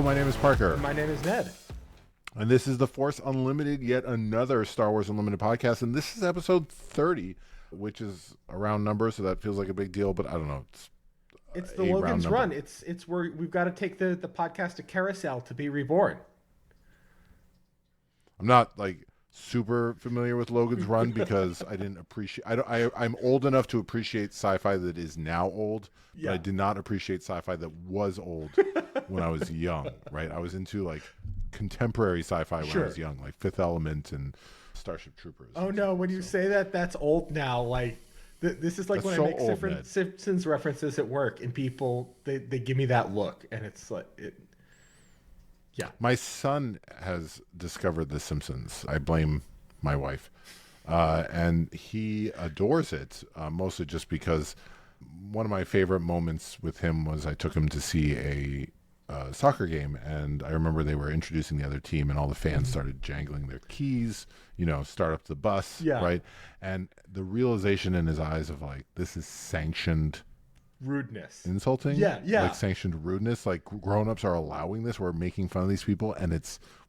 Hello, my name is Parker. My name is Ned. And this is the Force Unlimited, yet another Star Wars Unlimited podcast. And this is episode 30, which is a round number, so that feels like a big deal, but I don't know. It's the Logan's Run. It's where we've got to take the podcast to Carousel to be reborn. I'm not like super familiar with Logan's Run because I didn't appreciate. I'm old enough to appreciate sci-fi that is now old, but I did not appreciate sci-fi that was old when I was young. Right, I was into like contemporary sci-fi when I was young, like Fifth Element and Starship Troopers. Oh no, when you say that, that's old now. Like this is like when I make different Simpsons references at work, and people they give me that look, and it's like it. Yeah. My son has discovered The Simpsons. I blame my wife. And he adores it, mostly just because one of my favorite moments with him was I took him to see a soccer game, and I remember they were introducing the other team, and all the fans started jangling their keys, start up the bus, right? And the realization in his eyes of like, this is sanctioned rudeness, insulting, like sanctioned rudeness. Like grown-ups are allowing this. We're making fun of these people, and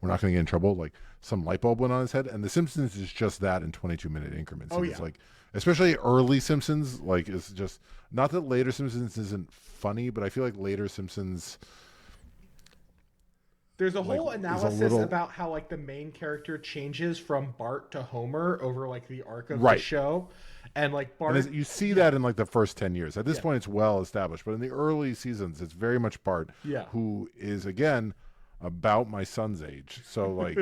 we're not going to get in trouble. Like some light bulb went on his head, and The Simpsons is just that in 22-minute increments. It's like, especially early Simpsons, like it's just not that later Simpsons isn't funny, but I feel like later Simpsons. There's a whole analysis about how like the main character changes from Bart to Homer over like the arc of the show. And like Bart, and you see that in like the first 10 years. At this point, it's well established, but in the early seasons, it's very much Bart, who is again about my son's age. So like,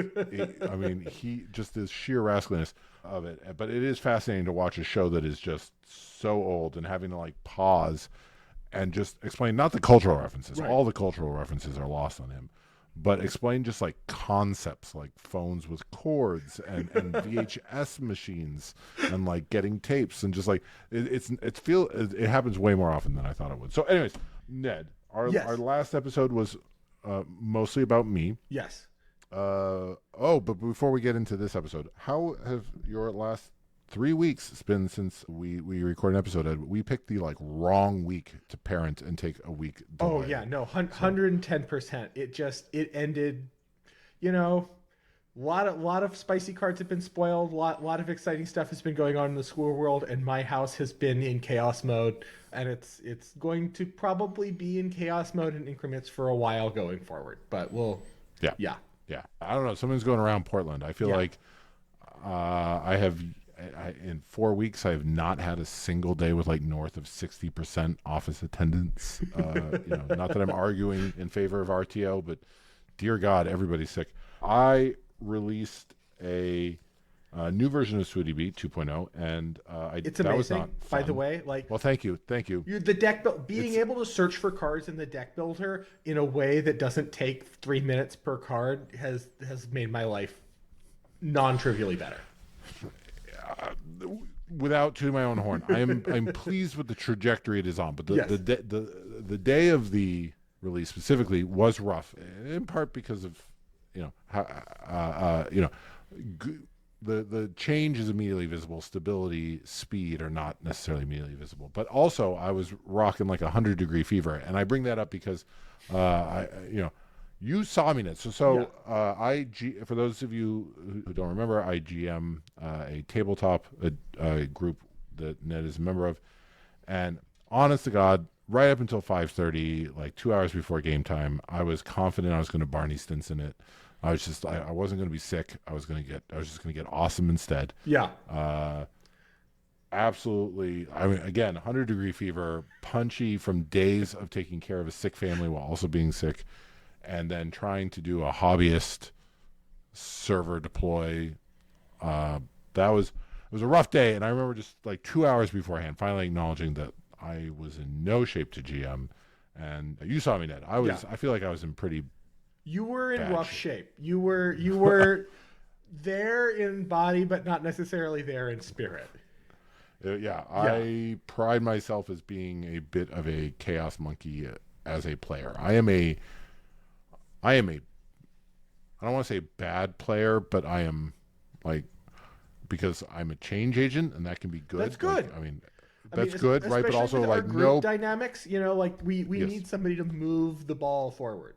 he just is sheer rascaliness of it. But it is fascinating to watch a show that is just so old and having to like pause and just explain not the cultural references. Right. All the cultural references are lost on him. But explain just like concepts like phones with cords and VHS machines and like getting tapes and just like it happens way more often than I thought it would. So anyways, Ned, our last episode was mostly about me. Yes. But before we get into this episode, how have your last 3 weeks been since we recorded an episode? We picked the like wrong week to parent and take a week delay. Oh yeah, no, 110%. It ended, a lot of spicy cards have been spoiled. Lot of exciting stuff has been going on in the school world, and my house has been in chaos mode, and it's going to probably be in chaos mode in increments for a while going forward. But we'll yeah. I don't know. Something's going around Portland. I feel like in 4 weeks, I have not had a single day with like north of 60% office attendance. Not that I'm arguing in favor of RTO, but dear God, everybody's sick. I released a new version of Sweetie Bee 2.0, and it's amazing. That was not fun. By the way, well, thank you. The deck being able to search for cards in the deck builder in a way that doesn't take 3 minutes per card has made my life non-trivially better. Without tooting my own horn, I'm pleased with the trajectory it is on. But the day of the release specifically was rough, in part because of the change is immediately visible. Stability, speed are not necessarily immediately visible. But also, I was rocking like 100-degree fever, and I bring that up because you saw me, Ned. So for those of you who don't remember, I GM a tabletop group that Ned is a member of. And honest to God, right up until 5:30, like 2 hours before game time, I was confident I was going to Barney Stinson it. I wasn't going to be sick. I was just going to get awesome instead. Yeah. Absolutely. I mean, again, 100-degree fever, punchy from days of taking care of a sick family while also being sick. And then trying to do a hobbyist server deploy. It was a rough day, and I remember just like 2 hours beforehand finally acknowledging that I was in no shape to GM. And you saw me, Ned. I feel like I was in pretty. You were in rough shape. You were there in body, but not necessarily there in spirit. I pride myself as being a bit of a chaos monkey as a player. I am a I don't want to say bad player, but I am like, because I'm a change agent, and that can be good. That's good. Like, that's good, right? But also like group dynamics, like we need somebody to move the ball forward.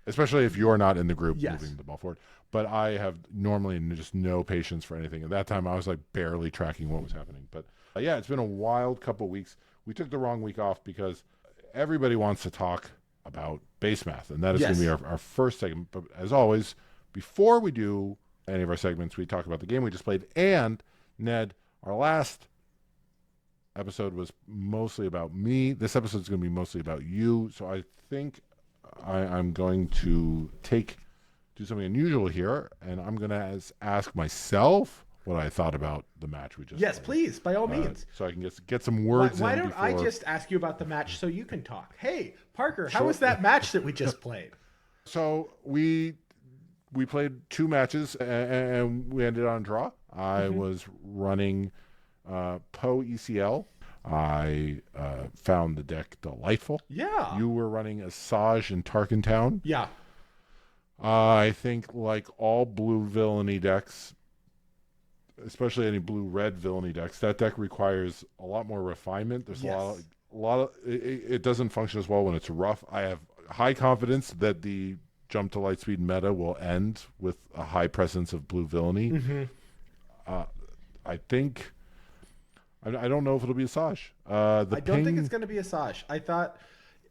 especially if you're not in the group Yes. moving the ball forward. But I have normally just no patience for anything. At that time, I was like barely tracking what was happening. But yeah, it's been a wild couple of weeks. We took the wrong week off because everybody wants to talk about base math, and that is going to be our first segment. But as always, before we do any of our segments, we talk about the game we just played. And Ned, our last episode was mostly about me. This episode is going to be mostly about you. So I think I'm going to do something unusual here, and I'm going to ask myself what I thought about the match we just played. Please, by all means. So I can get some words Why in don't I just ask you about the match so you can talk? Hey, Parker, how was that match that we just played? So we played 2 matches, and we ended on a draw. I was running Poe ECL. I found the deck delightful. Yeah. You were running Asajj and Tarkentown. Yeah. I think like all blue villainy decks, especially any blue-red villainy decks, that deck requires a lot more refinement. There's a lot of it doesn't function as well when it's rough. I have high confidence that the jump to Lightspeed meta will end with a high presence of blue villainy. I think I don't know if it'll be Asajj. I don't think it's going to be Asajj.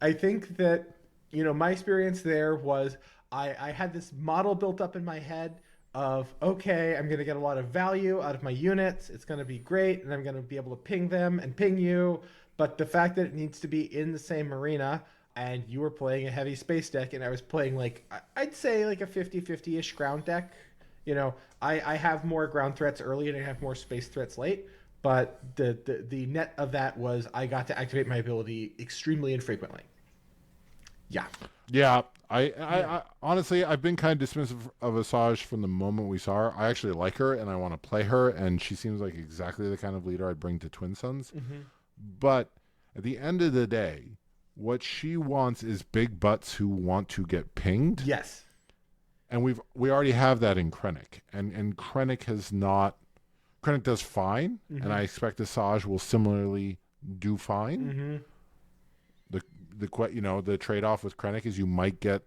I think that, my experience there was I had this model built up in my head of, okay, I'm going to get a lot of value out of my units. It's going to be great, and I'm going to be able to ping them and ping you. But the fact that it needs to be in the same arena, and you were playing a heavy space deck, and I was playing I'd say like a 50-50-ish ground deck. I have more ground threats early, and I have more space threats late. But the net of that was I got to activate my ability extremely infrequently. Yeah. Yeah. I honestly, I've been kind of dismissive of Asajj from the moment we saw her. I actually like her, and I want to play her, and she seems like exactly the kind of leader I'd bring to Twin Suns. But at the end of the day, what she wants is big butts who want to get pinged. Yes. And we already have that in Krennic, and Krennic has not. Krennic does fine, and I expect Asajj will similarly do fine. The trade-off with Krennic is you might get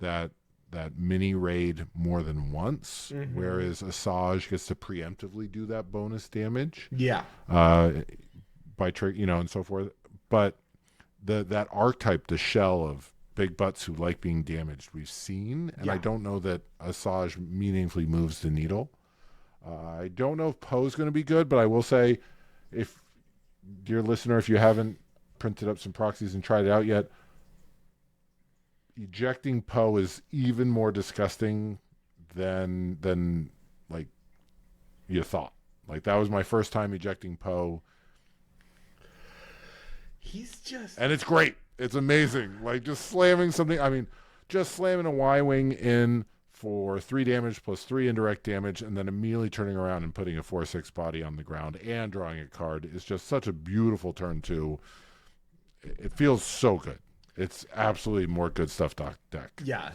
that mini raid more than once, whereas Asajj gets to preemptively do that bonus damage. Yeah. By and so forth. But that archetype, the shell of big butts who like being damaged, we've seen, and I don't know that Asajj meaningfully moves the needle. I don't know if Poe's going to be good, but I will say, if dear listener, if you haven't printed up some proxies and tried it out yet, ejecting Poe is even more disgusting than like you thought. Like, that was my first time ejecting Poe. And it's great. It's amazing. Like, just slamming something. I mean, just slamming a Y-Wing in for 3 damage plus 3 indirect damage, and then immediately turning around and putting a 4/6 body on the ground and drawing a card is just such a beautiful turn 2. It feels so good. It's absolutely more good stuff deck. Yeah,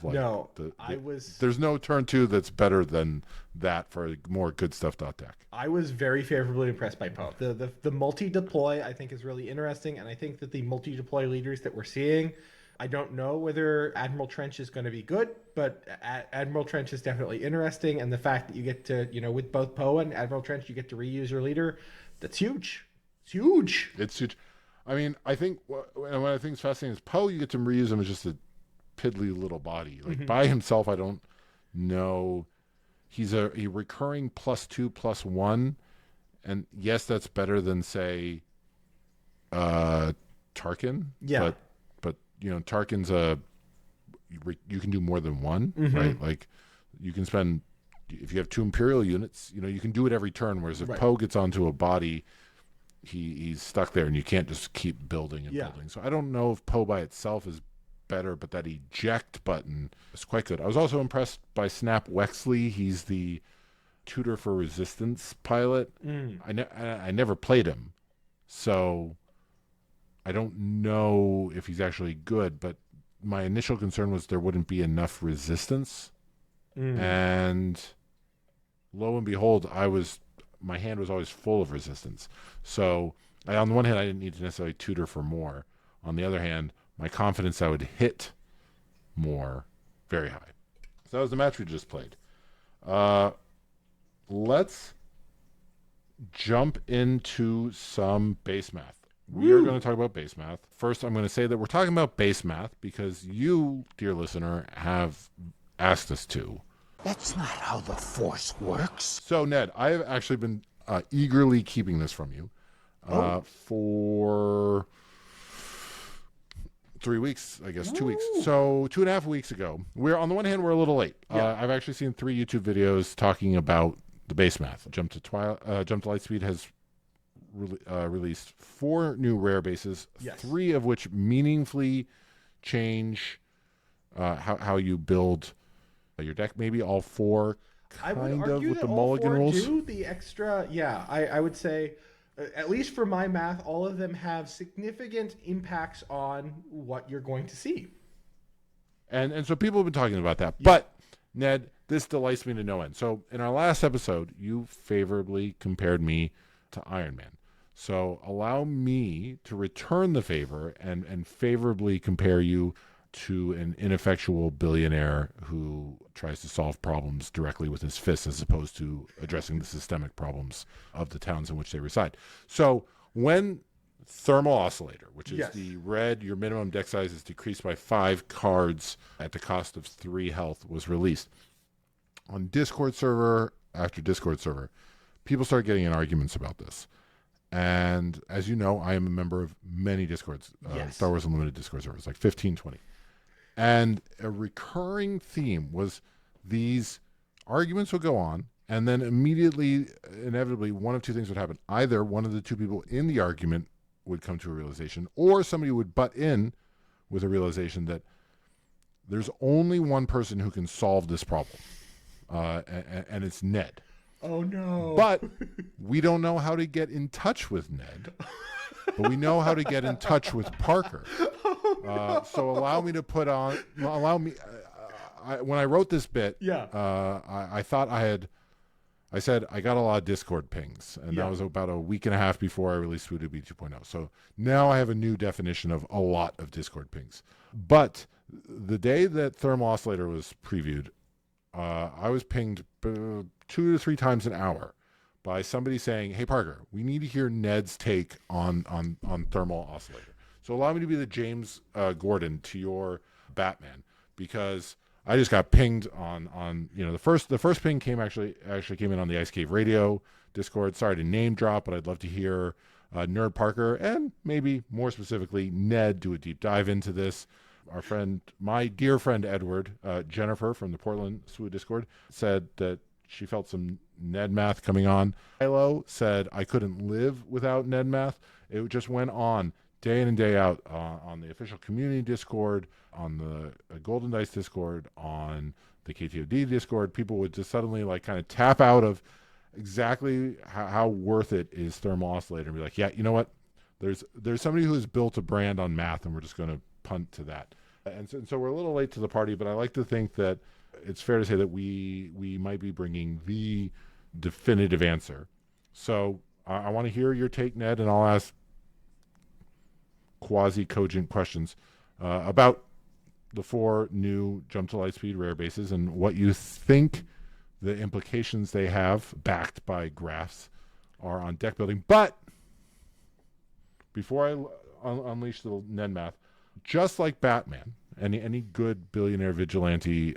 there's no turn 2 that's better than that for a more good stuff deck. I was very favorably impressed by Poe. The multi-deploy I think is really interesting, and I think that the multi-deploy leaders that we're seeing, I don't know whether Admiral Trench is going to be good, but Admiral Trench is definitely interesting, and the fact that you get to, with both Poe and Admiral Trench, you get to reuse your leader, that's huge. It's huge. It's huge. I mean, I think what I think is fascinating is Poe, you get to reuse him as just a piddly little body. Like, by himself, I don't know. He's a recurring +2/+1, and yes, that's better than, say, Tarkin. Yeah. But Tarkin's you can do more than one, right? Like, you can spend, if you have 2 Imperial units, you can do it every turn, whereas if Poe gets onto a body, he's stuck there, and you can't just keep building and building. So I don't know if Poe by itself is better, but that eject button is quite good. I was also impressed by Snap Wexley. He's the tutor for resistance pilot. I never played him, so I don't know if he's actually good, but my initial concern was there wouldn't be enough resistance. And lo and behold, my hand was always full of resistance. So on the one hand, I didn't need to necessarily tutor for more. On the other hand, my confidence I would hit more very high. So that was the match we just played. Let's jump into some base math. We are going to talk about base math. First, I'm going to say that we're talking about base math because you, dear listener, have asked us to. That's not how the Force works. So, Ned, I have actually been eagerly keeping this from you for 3 weeks, I guess, 2 weeks. So 2.5 weeks ago, on the one hand, we're a little late. I've actually seen 3 YouTube videos talking about the base math. Jump to Lightspeed has released 4 new rare bases, 3 of which meaningfully change how you build your deck. Maybe all 4 kind of with the mulligan rules. Do the extra, I would say, at least for my math, all of them have significant impacts on what you're going to see. And so people have been talking about that. But, Ned, this delights me to no end. So in our last episode, you favorably compared me to Iron Man. So allow me to return the favor and favorably compare you to an ineffectual billionaire who tries to solve problems directly with his fists as opposed to addressing the systemic problems of the towns in which they reside. So when Thermal Oscillator, which is the red, your minimum deck size is decreased by 5 cards at the cost of 3 health, was released, on Discord server after Discord server, people started getting in arguments about this. And as you know, I am a member of many Discords, Star Wars Unlimited Discord servers, like 15, 20. And a recurring theme was these arguments would go on, and then immediately, inevitably, one of 2 things would happen. Either one of the 2 people in the argument would come to a realization, or somebody would butt in with a realization that there's only one person who can solve this problem, and it's Ned. Oh, no. But we don't know how to get in touch with Ned. But we know how to get in touch with Parker. So allow me to when I wrote this bit, I thought I said I got a lot of Discord pings. And that was about a week and a half before I released Voodoo B 2.0. So now I have a new definition of a lot of Discord pings. But the day that Thermal Oscillator was previewed, I was pinged 2 to 3 times an hour by somebody saying, "Hey Parker, we need to hear Ned's take on Thermal Oscillator." So allow me to be the James Gordon to your Batman, because I just got pinged on the first ping actually came in on the Ice Cave Radio Discord. Sorry to name drop, but I'd love to hear Nerd Parker and maybe more specifically Ned do a deep dive into this. My dear friend Edward, Jennifer from the Portland SWU Discord, said that she felt some Ned Math coming on. Milo said I couldn't live without Ned Math. It just went on day in and day out on the official community Discord, on the Golden Dice Discord, on the KTOD Discord. People would just suddenly kind of tap out of exactly how worth it is Thermal Oscillator and be like, yeah, you know what? There's somebody who has built a brand on math, and we're just going to punt to that. And so we're a little late to the party, but I like to think that it's fair to say that we might be bringing the definitive answer. So I want to hear your take, Ned, and I'll ask quasi-cogent questions about the 4 new Jump to Lightspeed rare bases and what you think the implications they have, backed by graphs, are on deck building. But before I unleash the Ned Math, just like Batman, any good billionaire vigilante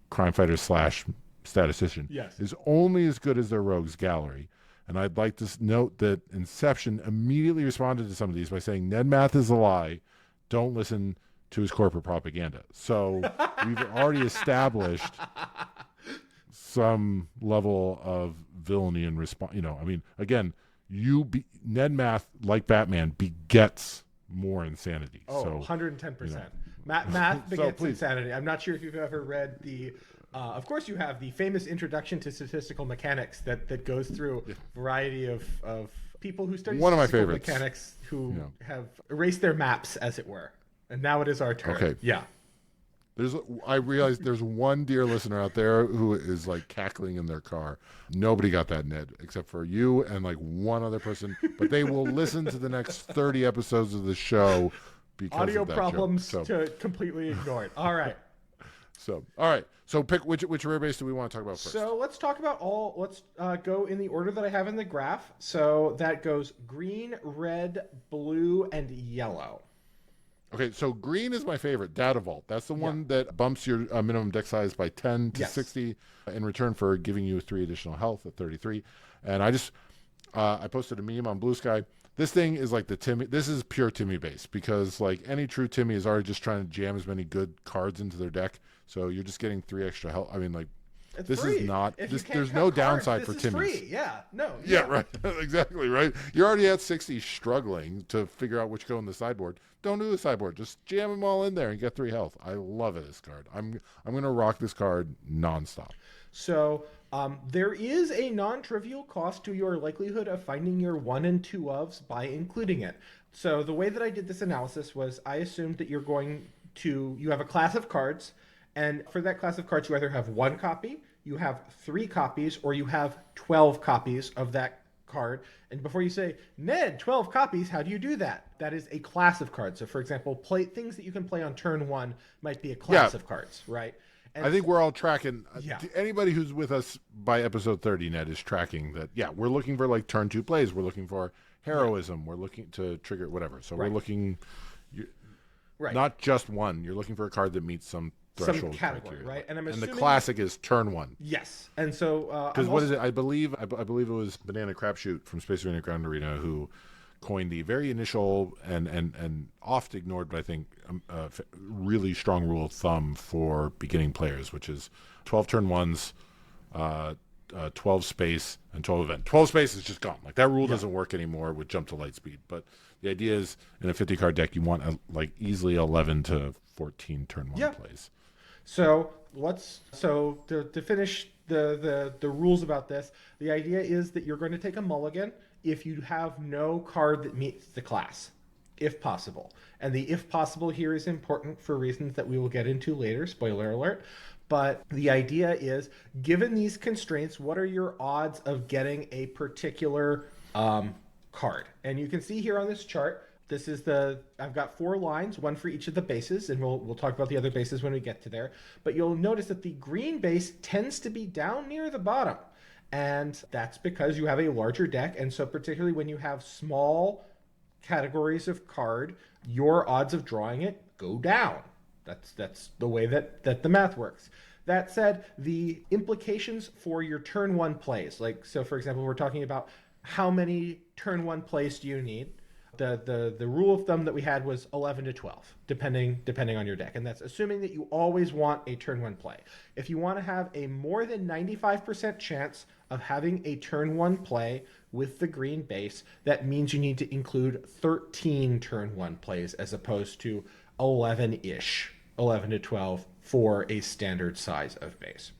crime fighter / statistician is only as good as their rogues gallery. And I'd like to note that Inception immediately responded to some of these by saying Ned Math is a lie. Don't listen to his corporate propaganda. So we've already established some level of villainy and response. Again, Ned Math, like Batman, begets more insanity. Oh, so, 110%. Math begets insanity. I'm not sure if you've ever read the... of course you have the famous Introduction to Statistical Mechanics that goes through a variety of people who study statistical mechanics who have erased their maps, as it were. And now it is our turn. Okay. Yeah. I realize there's one dear listener out there who is cackling in their car. Nobody got that, Ned, except for you and one other person. But they will listen to the next 30 episodes of the show because audio of that problems joke. to completely ignore it. All right. So, all right. So pick which rare base do we want to talk about first? So let's talk about let's go in the order that I have in the graph. So that goes green, red, blue, and yellow. Okay, so green is my favorite, Data Vault. That's the one that bumps your minimum deck size by 10 to 60 in return for giving you 3 additional health at 33. And I posted a meme on Blue Sky. This thing is like the Timmy. This is pure Timmy base because like any true Timmy is already just trying to jam as many good cards into their deck. So you're just getting 3 extra health. I mean, like it's this free. is not. There's no cards, downside for this Timmys. Free. Yeah. No. Yeah. Right. Exactly. Right. You're already at 60, struggling to figure out which go in the sideboard. Don't do the sideboard. Just jam them all in there and get 3 health. I love it. This card. I'm gonna rock this card nonstop. So there is a non-trivial cost to your likelihood of finding your 1 and 2 ofs by including it. So the way that I did this analysis was I assumed that you have a class of cards, and for that class of cards you either have 1 copy, you have 3 copies, or you have 12 copies of that card. And before you say, Ned, 12 copies, how do you do that? That is a class of cards. So for example, things that you can play on turn 1 might be a class of cards, right? And I think we're all tracking. Yeah. Anybody who's with us by episode 30, Ned, is tracking that. Yeah, we're looking for like turn 2 plays. We're looking for heroism. We're looking to trigger whatever. So we're looking, not just 1. You're looking for a card that meets some threshold category, criteria, right? And the classic is turn 1. Yes, and so because what is it? I believe it was Banana Crapshoot from Space Arena Ground Arena who coined the very initial and oft ignored, but I think really strong rule of thumb for beginning players, which is 12 turn 1s, 12 space, and 12 event. 12 space is just gone. Like that rule doesn't work anymore with jump to Lightspeed. But the idea is in a 50 card deck, you want like easily 11 to 14 turn 1 plays. So to finish the rules about this, the idea is that you're going to take a mulligan if you have no card that meets the class, if possible. And the if possible here is important for reasons that we will get into later, spoiler alert. But the idea is, given these constraints, what are your odds of getting a particular card? And you can see here on this chart, I've got 4 lines, 1 for each of the bases, and we'll talk about the other bases when we get to there. But you'll notice that the green base tends to be down near the bottom. And that's because you have a larger deck. And so particularly when you have small categories of card, your odds of drawing it go down. That's the way that the math works. That said, the implications for your turn 1 plays, like, so for example, we're talking about how many turn 1 plays do you need? The rule of thumb that we had was 11 to 12, depending on your deck. And that's assuming that you always want a turn 1 play. If you want to have a more than 95% chance of having a turn 1 play with the green base, that means you need to include 13 turn 1 plays as opposed to 11-ish, 11 to 12 for a standard size of base.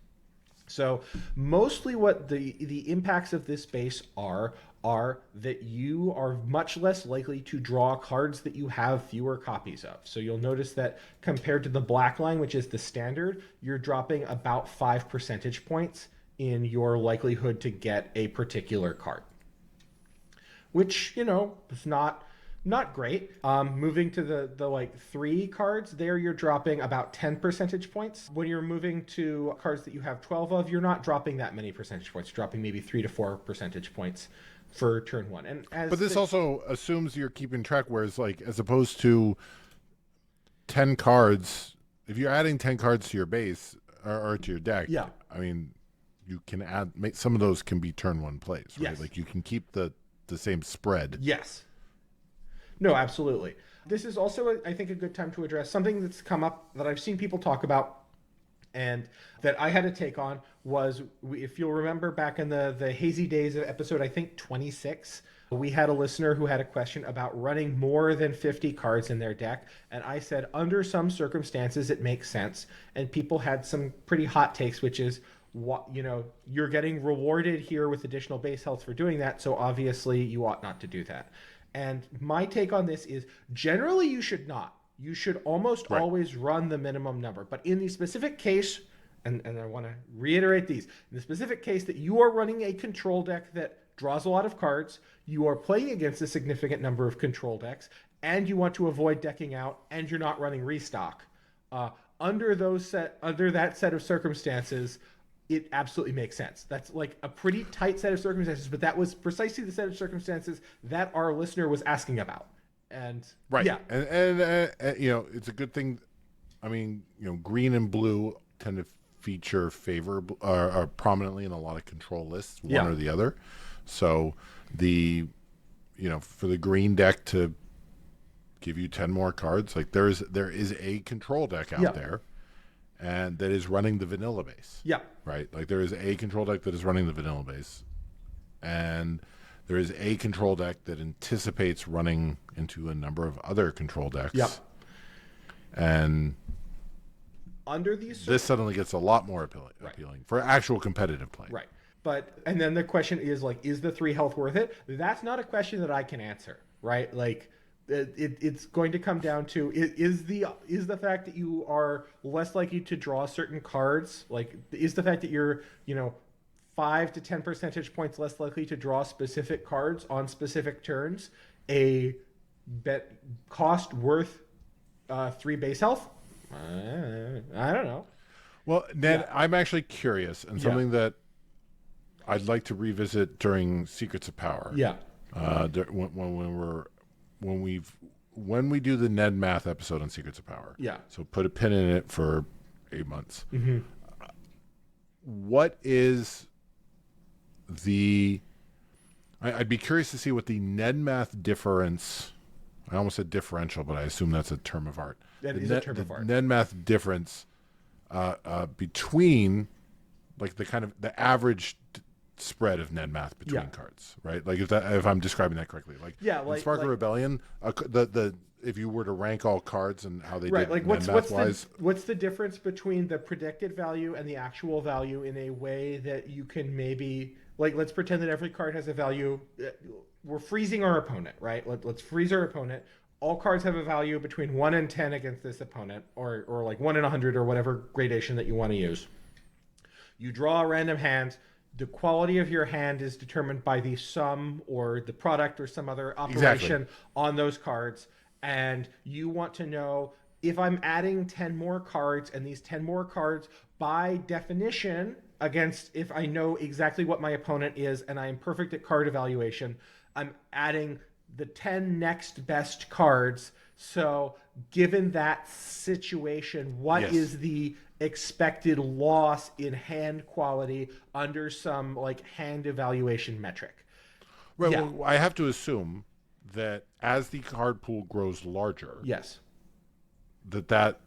So mostly what the impacts of this base are that you are much less likely to draw cards that you have fewer copies of. So you'll notice that compared to the black line, which is the standard, you're dropping about 5 percentage points in your likelihood to get a particular card, which, is not great. Moving to the like 3 cards there, you're dropping about 10 percentage points. When you're moving to cards that you have 12 of, you're not dropping that many percentage points. You're dropping maybe 3 to 4 percentage points for turn 1. But this also assumes you're keeping track, whereas like as opposed to 10 cards, if you're adding 10 cards to your base or to your deck, I mean, you can make some of those can be turn 1 plays, right? Like you can keep the same spread. Yes. No, absolutely. This is also, I think, a good time to address something that's come up that I've seen people talk about and that I had a take on was, if you'll remember back in the hazy days of episode, I think 26, we had a listener who had a question about running more than 50 cards in their deck. And I said, under some circumstances, it makes sense. And people had some pretty hot takes, which is, you're getting rewarded here with additional base health for doing that. So obviously you ought not to do that. And my take on this is generally you should not. You should almost always run the minimum number. But in the specific case, and I want to reiterate these, in the specific case that you are running a control deck that draws a lot of cards, you are playing against a significant number of control decks, and you want to avoid decking out, and you're not running restock, under that set of circumstances, it absolutely makes sense. That's like a pretty tight set of circumstances, but that was precisely the set of circumstances that our listener was asking about. And right, yeah, and it's a good thing. I mean, green and blue tend to feature prominently in a lot of control lists, one or the other. So for the green deck to give you 10 more cards, like there is a control deck out there, and that is running the vanilla base. Yeah. Right? Like there is a control deck that is running the vanilla base, and there is a control deck that anticipates running into a number of other control decks. Yep. And under these this suddenly gets a lot more appealing for actual competitive play. Right. And then the question is like, is the 3 health worth it? That's not a question that I can answer, right? Like it's going to come down to is the fact that you are less likely to draw certain cards, like is the fact that you're 5 to 10 percentage points less likely to draw specific cards on specific turns a bet cost worth 3 base health? I don't know. Well, Ned, I'm actually curious, and something that I'd like to revisit during Secrets of Power. Yeah. When we do the Ned Math episode on Secrets of Power. Yeah. So put a pin in it for 8 months. Mm-hmm. What is I'd be curious to see what the Ned Math difference. I almost said differential, but I assume that's a term of art. That is a term of art. Ned Math difference between like the average spread of Ned Math between cards, right? Like if I'm describing that correctly, like in Spark of Rebellion, if you were to rank all cards and how they did like Ned Math wise, what's the difference between the predicted value and the actual value in a way that you can maybe let's pretend that every card has a value. We're freezing our opponent, right? Let's freeze our opponent. All cards have a value between 1 and 10 against this opponent, or like 1 and 100, or whatever gradation that you want to use. You draw a random hand. The quality of your hand is determined by the sum or the product or some other operation on those cards. And you want to know if I'm adding 10 more cards, and these 10 more cards, by definition, if I know exactly what my opponent is and I am perfect at card evaluation, I'm adding the 10 next best cards. So given that situation, what is the expected loss in hand quality under some hand evaluation metric? Right. Yeah. Well, I have to assume that as the card pool grows larger, that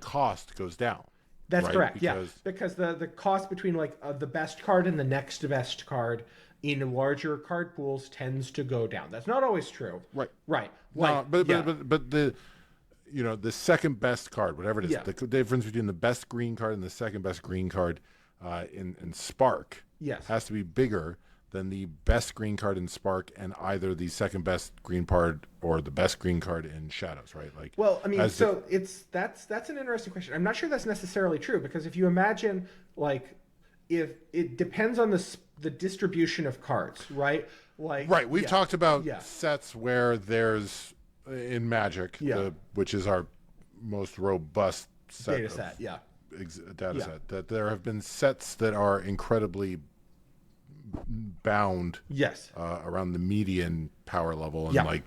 cost goes down. That's correct. Because the cost between the best card and the next best card in larger card pools tends to go down. That's not always true. Right. But the the second best card, whatever it is, the difference between the best green card and the second best green card in Spark has to be bigger than the best green card in Spark and either the second best green card or the best green card in Shadows, right? That's an interesting question. I'm not sure that's necessarily true, because if you imagine if it depends on the distribution of cards, right? We've talked about sets where there's in Magic, which is our most robust data set, that there have been sets that are incredibly bound around the median power level and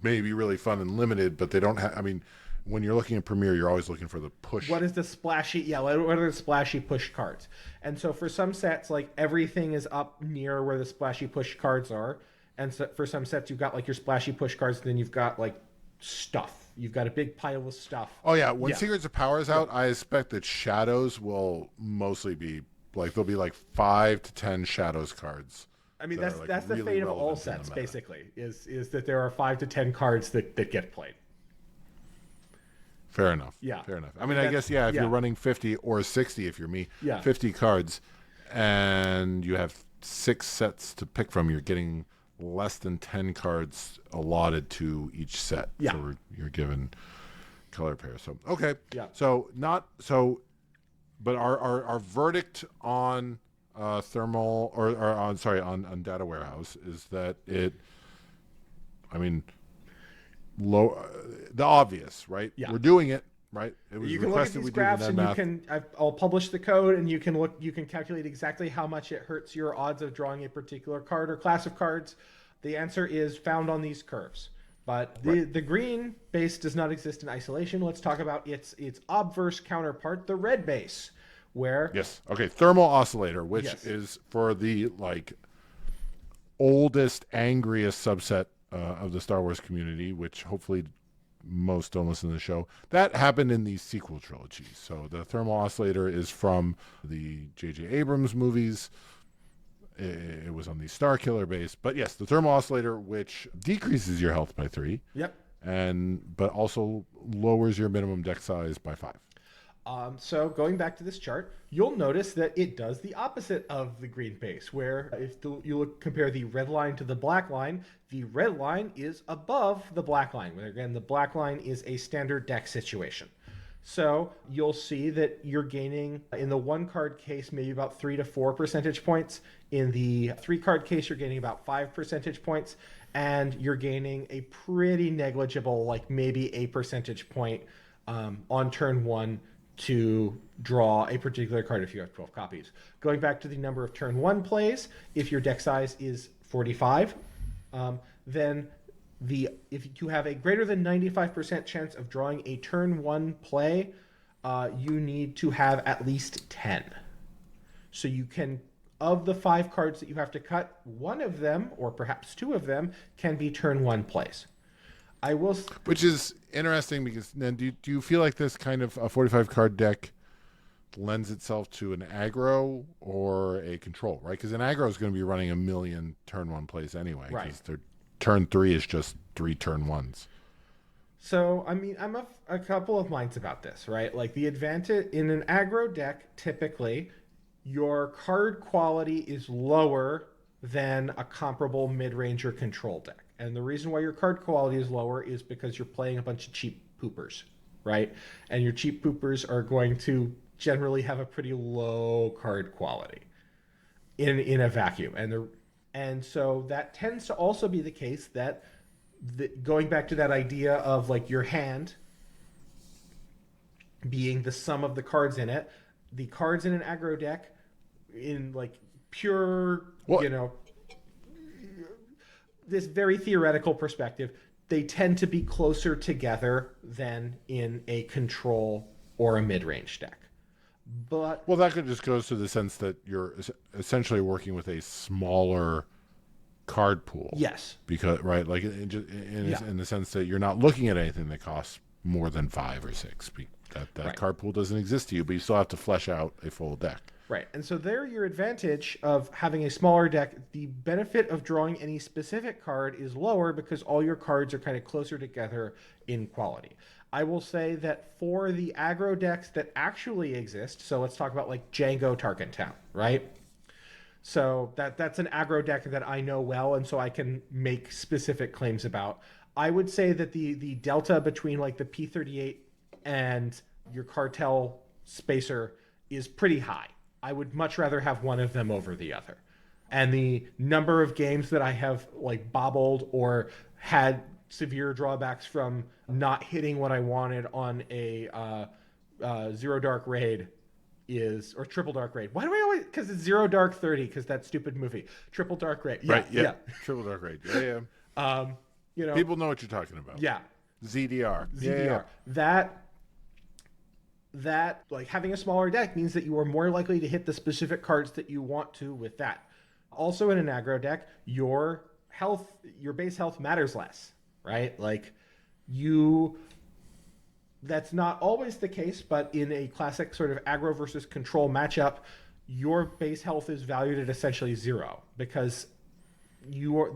maybe really fun and limited, but they don't have. I mean, when you're looking at Premier, you're always looking for the push. What is the splashy? What are the splashy push cards? And so for some sets, everything is up near where the splashy push cards are. And so for some sets, you've got your splashy push cards, and then you've got stuff. You've got a big pile of stuff. Oh yeah, when Secrets of Power is out, I expect that Shadows will mostly be there'll be 5 to 10 Shadows cards. I mean, that's the really fate of all sets, basically, is that there are 5 to 10 cards that get played. Fair enough. Fair enough. I mean, I guess, if you're running 50 or 60, if you're me, 50 cards, and you have 6 sets to pick from, you're getting less than 10 cards allotted to each set. So you're given color pairs. So, okay. But our verdict on thermal on data warehouse is that the obvious, right? We're doing it. right? It was you can look at requested these we graphs, do the and Ned Math. I'll publish the code, and you can calculate exactly how much it hurts your odds of drawing a particular card or class of cards. The answer is found on these curves. But the green base does not exist in isolation. Let's talk about its obverse counterpart, the red base, where Yes. Okay. Thermal oscillator, which Yes. is for the oldest, angriest subset of the Star Wars community, which hopefully most don't listen to the show. That happened in the sequel trilogies. So the thermal oscillator is from the J.J. Abrams movies. It was on the Star Killer base. But yes, the thermal oscillator, which decreases your health by 3. Yep. But also lowers your minimum deck size by 5. So going back to this chart, you'll notice that it does the opposite of the green base, where if you compare the red line to the black line, the red line is above the black line. Where again, the black line is a standard deck situation. So you'll see that you're gaining, in the 1-card case, maybe about 3 to 4 percentage points. In the 3-card case, you're gaining about 5 percentage points. And you're gaining a pretty negligible, like maybe a percentage point on turn 1 to draw a particular card if you have 12 copies. Going back to the number of turn 1 plays, if your deck size is 45, then if you have a greater than 95% chance of drawing a turn 1 play, you need to have at least 10. So you can, of the 5 cards that you have to cut, one of them, or perhaps 2 of them, can be turn 1 plays. Which is interesting because then do you feel like this kind of a 45 card deck lends itself to an aggro or a control, right? Because an aggro is going to be running a million turn 1 plays anyway. Right. Because their turn 3 is just 3 turn 1s. So, I mean, I'm a couple of minds about this, right? Like the advantage in an aggro deck, typically, your card quality is lower than a comparable mid-range or control deck. And the reason why your card quality is lower is because you're playing a bunch of cheap poopers, right? And your cheap poopers are going to generally have a pretty low card quality in a vacuum. And so that tends to also be the case that going back to that idea of like your hand being the sum of the cards in it, the cards in an aggro deck in like pure, this very theoretical perspective, they tend to be closer together than in a control or a mid-range deck. But that could just goes to the sense that you're essentially working with a smaller card pool. Yes. Because right, like in the sense that you're not looking at anything that costs more than 5 or 6. That right. Card pool doesn't exist to you, but you still have to flesh out a full deck. Right, and so there your advantage of having a smaller deck, the benefit of drawing any specific card is lower because all your cards are kind of closer together in quality. I will say that for the aggro decks that actually exist, so let's talk about like Django Tarkin Town, right? So that's an aggro deck that I know well, and so I can make specific claims about. I would say that the delta between like the P38 and your cartel spacer is pretty high. I would much rather have one of them over the other. And the number of games that I have like bobbled or had severe drawbacks from not hitting what I wanted on a Zero Dark Raid or Triple Dark Raid. Why do I always, because it's Zero Dark 30, because that stupid movie. Triple Dark Raid. Yeah, right, yeah. Triple Dark Raid. Yeah. People know what you're talking about. Yeah. ZDR. Yeah. That like having a smaller deck means that you are more likely to hit the specific cards that you want to with that. Also in an aggro deck, your base health matters less, right? Like that's not always the case, but in a classic sort of aggro versus control matchup, your base health is valued at essentially 0 because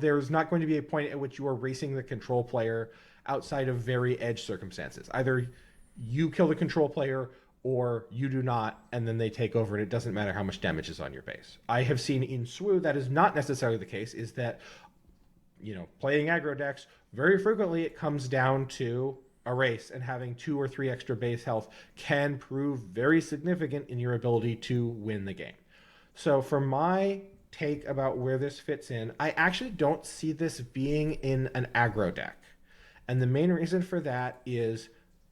there's not going to be a point at which you are racing the control player outside of very edge circumstances. Either you kill the control player or you do not, and then they take over, and it doesn't matter how much damage is on your base. I have seen in SWU that is not necessarily the case, is that, playing aggro decks, very frequently it comes down to a race, and having 2 or 3 extra base health can prove very significant in your ability to win the game. So for my take about where this fits in, I actually don't see this being in an aggro deck. And the main reason for that is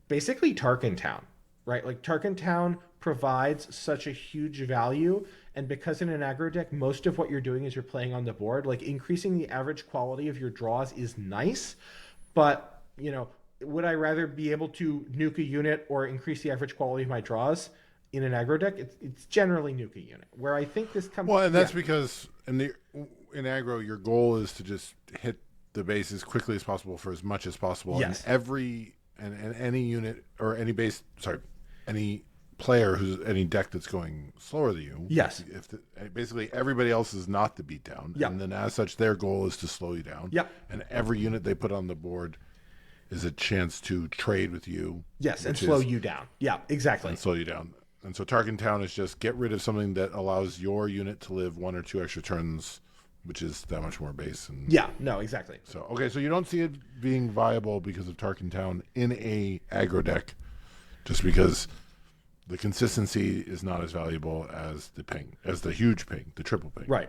basically Tarkin Town, right? Like Tarkin Town provides such a huge value, and because in an aggro deck, most of what you're doing is you're playing on the board. Like increasing the average quality of your draws is nice, but would I rather be able to nuke a unit or increase the average quality of my draws? In an aggro deck, it's generally nuke a unit. Where I think this comes, well, and that's because in aggro, your goal is to just hit the base as quickly as possible for as much as possible. Yes. And any unit or any player any deck that's going slower than you. Yes. Basically everybody else is not the beatdown. Yep. And then as such, their goal is to slow you down. Yep. And every unit they put on the board is a chance to trade with you. Yes, and slow you down. Yeah, exactly. And slow you down. And so Tarkin Town is just get rid of something that allows your unit to live 1 or 2 extra turns, which is that much more base. And yeah, no, exactly. So so you don't see it being viable because of Tarkin Town in a aggro deck, just because the consistency is not as valuable as the huge ping, the triple ping. Right.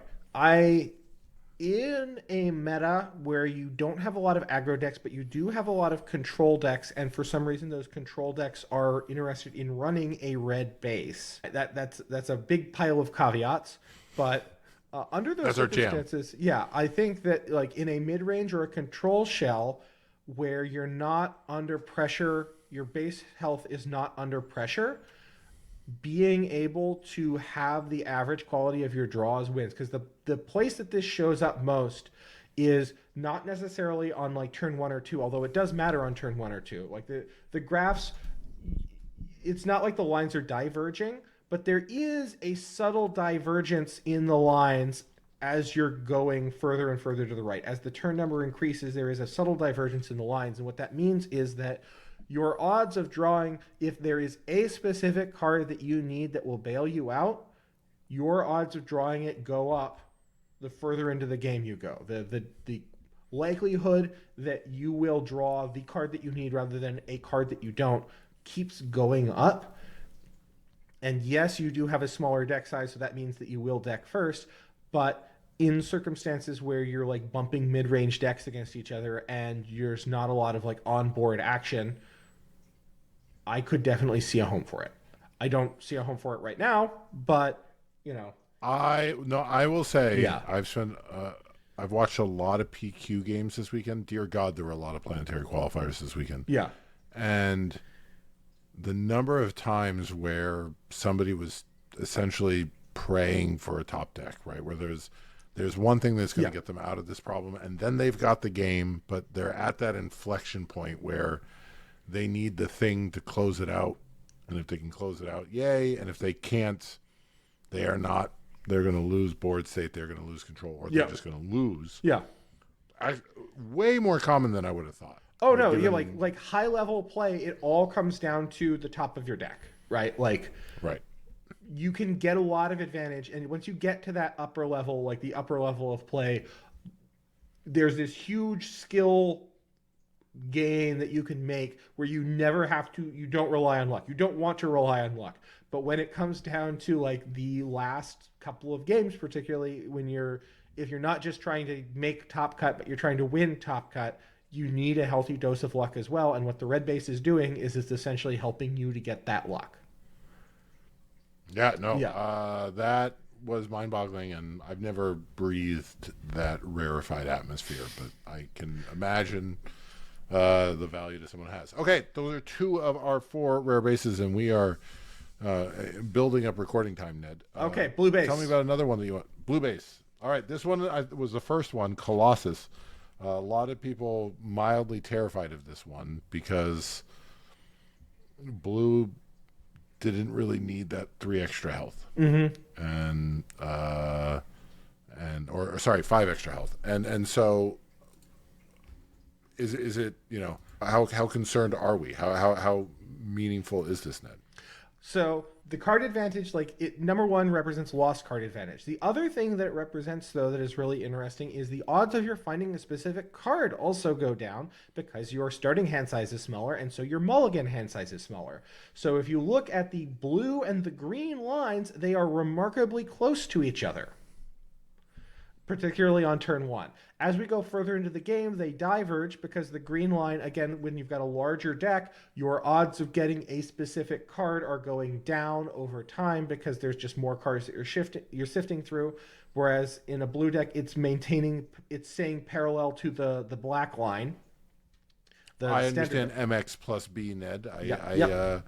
In a meta where you don't have a lot of aggro decks, but you do have a lot of control decks, and for some reason those control decks are interested in running a red base. That's a big pile of caveats, but under those circumstances, yeah, I think that like in a mid-range or a control shell where you're not under pressure, your base health is not under pressure, being able to have the average quality of your draws wins, because the place that this shows up most is not necessarily on like turn 1 or 2, although it does matter on turn 1 or 2. Like the graphs, it's not like the lines are diverging, but there is a subtle divergence in the lines as you're going further and further to the right. As the turn number increases, there is a subtle divergence in the lines, and what that means is that your odds of drawing, if there is a specific card that you need that will bail you out, your odds of drawing it go up the further into the game you go. The likelihood that you will draw the card that you need rather than a card that you don't keeps going up. And yes, you do have a smaller deck size, so that means that you will deck first, but in circumstances where you're like bumping mid-range decks against each other and there's not a lot of like on-board action, I could definitely see a home for it. I don't see a home for it right now, but I will say, yeah. I've watched a lot of PQ games this weekend. Dear God, there were a lot of planetary qualifiers this weekend. Yeah. And the number of times where somebody was essentially praying for a top deck, right? Where there's one thing that's going to get them out of this problem, and then they've got the game, but they're at that inflection point where they need the thing to close it out. And if they can close it out, yay. And if they can't, they're going to lose board state, they're going to lose control, or they're just going to lose. Yeah. Way more common than I would have thought. Oh, no, you're like high level play, it all comes down to the top of your deck, right? Like, right. You can get a lot of advantage, and once you get to that upper level, like the upper level of play, there's this huge skill gain that you can make where you don't rely on luck. You don't want to rely on luck. But when it comes down to like the last couple of games, particularly if you're not just trying to make top cut, but you're trying to win top cut, you need a healthy dose of luck as well. And what the red base is doing is it's essentially helping you to get that luck. Yeah, no, that was mind-boggling, and I've never breathed that rarefied atmosphere, but I can imagine the value that someone has. Okay, those are 2 of our 4 rare bases, and we are building up recording time, Ned. Okay, blue base. Tell me about another one that you want. Blue base. All right, this one was the first one, Colossus. A lot of people mildly terrified of this one because blue didn't really need that 3 extra health. Mm-hmm. And 5 extra health. And so is it, how concerned are we? How meaningful is this, Ned? So the card advantage, number 1 represents lost card advantage. The other thing that it represents, though, that is really interesting is the odds of your finding a specific card also go down because your starting hand size is smaller, and so your mulligan hand size is smaller. So if you look at the blue and the green lines, they are remarkably close to each other. particularly on turn one. As we go further into the game, they diverge because the green line, again, when you've got a larger deck, your odds of getting a specific card are going down over time because there's just more cards that you're sifting through. Whereas in a blue deck, it's staying parallel to the black line. I understand MX plus B, Ned. I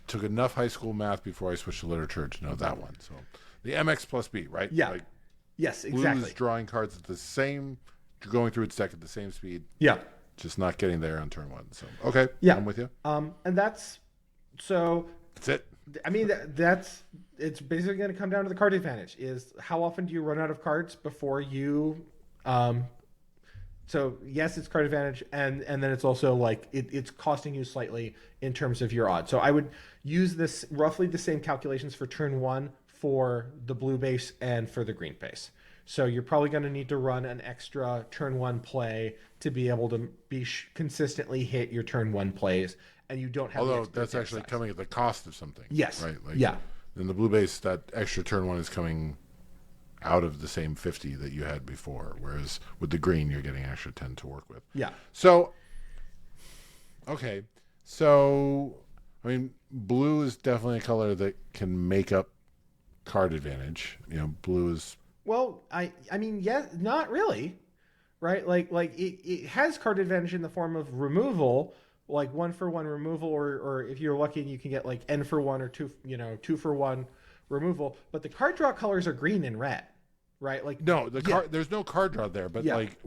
took enough high school math before I switched to literature to know that one. So the MX plus B, right? Yeah. Like, yes, exactly. Blue's drawing cards at the same, going through its deck at the same speed. Yeah. Just not getting there on turn one. So, okay. Yeah. I'm with you. And that's it. I mean, it's basically going to come down to the card advantage. Is how often do you run out of cards before you, so yes, it's card advantage, and then it's also like it's costing you slightly in terms of your odds. So I would use this roughly the same calculations for turn one for the blue base and for the green base. So you're probably going to need to run an extra turn one play to be able to consistently hit your turn one plays, and you don't have. Although that's actually coming at the cost of something. Yes. Right. Like, yeah. In the blue base, that extra turn one is coming out of the same 50 that you had before, whereas with the green, you're getting extra 10 to work with. Yeah. So, okay. So, I mean, blue is definitely a color that can make up card advantage. You know, blue is... Well, I mean, yes, not really, right? Like it has card advantage in the form of removal, like 1-for-1 removal, or if you're lucky, you can get like N for 1 or 2-for-1 removal. But the card draw colors are green and red, right? Like no, there's no card draw there. But like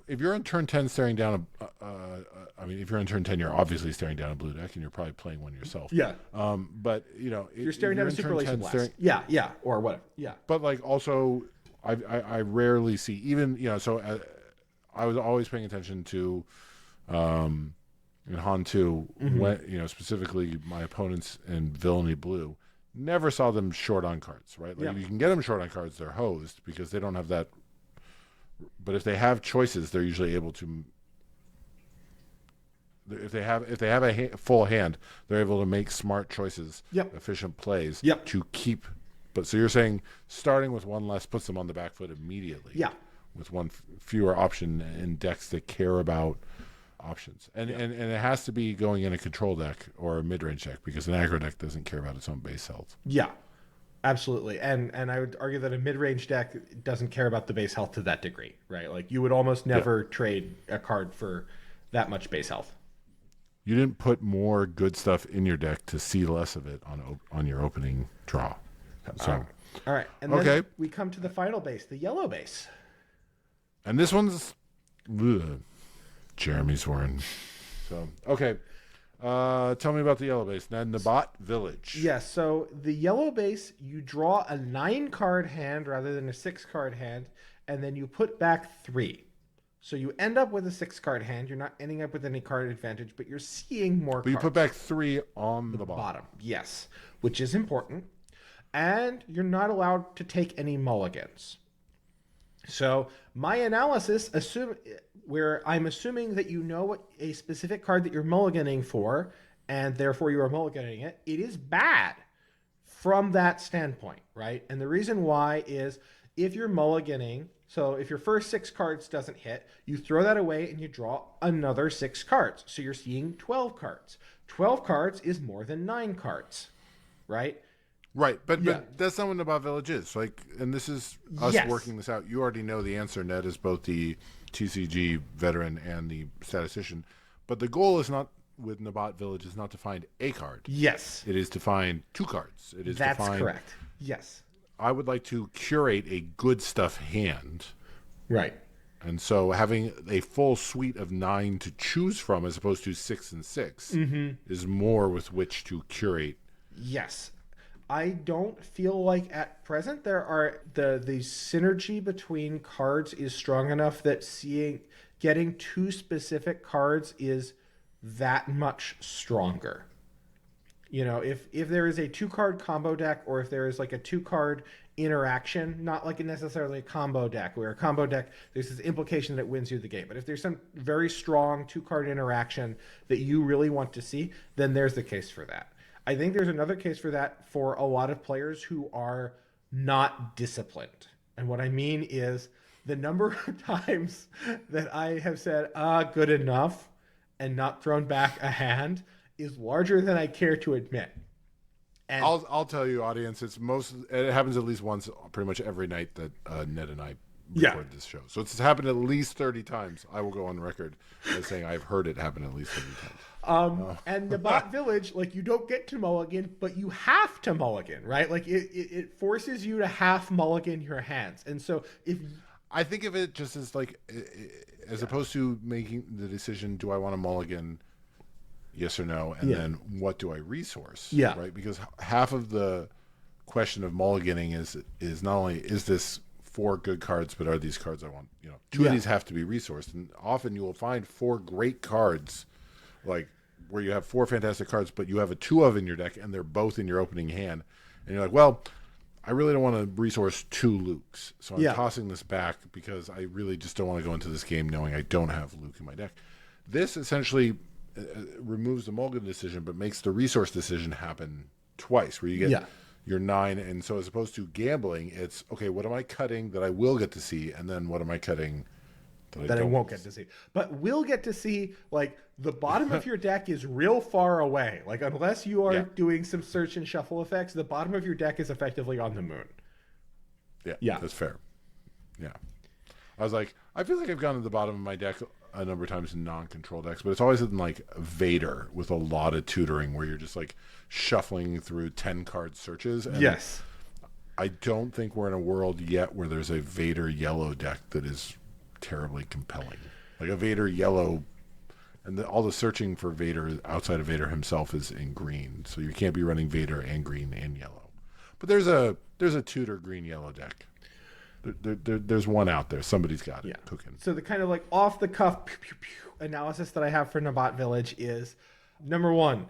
if you're on turn 10 staring down if you're on turn 10, you're obviously staring down a blue deck, and you're probably playing one yourself. Yeah. But you're staring down a Super Laser Blast. Yeah, or whatever. Yeah. But like also, I rarely see even So I was always paying attention to. In Han 2, when specifically my opponents in Villainy Blue, never saw them short on cards, right? Like you can get them short on cards, they're hosed because they don't have that. But if they have choices, they're usually able to. If they have a full hand, they're able to make smart choices, efficient plays to keep. But so you're saying starting with one less puts them on the back foot immediately. Yeah. With one fewer option in decks that care about options, and it has to be going in a control deck or a mid-range deck because an aggro deck doesn't care about its own base health. Yeah, absolutely, and I would argue that a mid-range deck doesn't care about the base health to that degree, right? Like you would almost never trade a card for that much base health. You didn't put more good stuff in your deck to see less of it on your opening draw. So all right, and then we come to the final base, the yellow base, and this one's. Jeremy's wearing. So, okay. Tell me about the yellow base. Nabat Village. Yes, so the yellow base, you draw a 9-card hand rather than a 6-card hand, and then you put back 3. So you end up with a 6-card hand. You're not ending up with any card advantage, but you're seeing more cards. But you put back 3 on the bottom. Yes, which is important. And you're not allowed to take any mulligans. So my analysis, where I'm assuming that you know what a specific card that you're mulliganing for, and therefore you are mulliganing it, it is bad from that standpoint, right? And the reason why is if you're mulliganing, so if your first 6 cards doesn't hit, you throw that away and you draw another 6 cards. So you're seeing 12 cards. 12 cards is more than 9 cards, right? Right, but that's not what Nabat Village is. Like, and this is us working this out. You already know the answer, Ned, as both the TCG veteran and the statistician. But the goal is not with Nabat Village is not to find a card. Yes. It is to find 2 cards. It is That's correct. Yes. I would like to curate a good stuff hand. Right. And so having a full suite of 9 to choose from as opposed to 6 and 6 is more with which to curate. Yes. I don't feel like at present there are the synergy between cards is strong enough that getting 2 specific cards is that much stronger. You know, if there is a 2-card combo deck, or if there is like a 2-card interaction, not like necessarily a combo deck, where a combo deck, there's this implication that it wins you the game. But if there's some very strong 2-card interaction that you really want to see, then there's the case for that. I think there's another case for that for a lot of players who are not disciplined. And what I mean is the number of times that I have said, good enough, and not thrown back a hand is larger than I care to admit. And I'll tell you, audience, it happens at least once pretty much every night that Ned and I record this show. So it's happened at least 30 times. I will go on record as saying I've heard it happen at least 30 times. And the bot village, like, you don't get to mulligan, but you have to mulligan, right? Like it forces you to half mulligan your hands. And so if I think of it just as like, as opposed to making the decision, do I want to mulligan, yes or no, and then what do I resource? Yeah. Right? Because half of the question of mulliganing is not only is this 4 good cards, but are these cards I want? 2 of these have to be resourced, and often you will find 4 great cards, like where you have 4 fantastic cards, but you have a 2 of in your deck, and they're both in your opening hand, and you're like, well, I really don't want to resource 2 Lukes, so I'm tossing this back because I really just don't want to go into this game knowing I don't have Luke in my deck. This essentially removes the mulligan decision, but makes the resource decision happen twice, where you get your 9, and so as opposed to gambling, it's okay, what am I cutting that I will get to see, and then what am I cutting that I won't get to see? But will get to see, like, the bottom of your deck is real far away. Like, unless you are doing some search and shuffle effects, the bottom of your deck is effectively on the moon. Yeah, that's fair. Yeah. I was like, I feel like I've gone to the bottom of my deck a number of times in non-control decks, but it's always in like Vader with a lot of tutoring where you're just like shuffling through 10 card searches. And yes. I don't think we're in a world yet where there's a Vader yellow deck that is terribly compelling. Like a Vader yellow, and all the searching for Vader outside of Vader himself is in green, so you can't be running Vader and green and yellow. But there's a tutor green yellow deck. There's one out there. Somebody's got it cooking. So the kind of like off the cuff analysis that I have for Nabat Village is, number 1,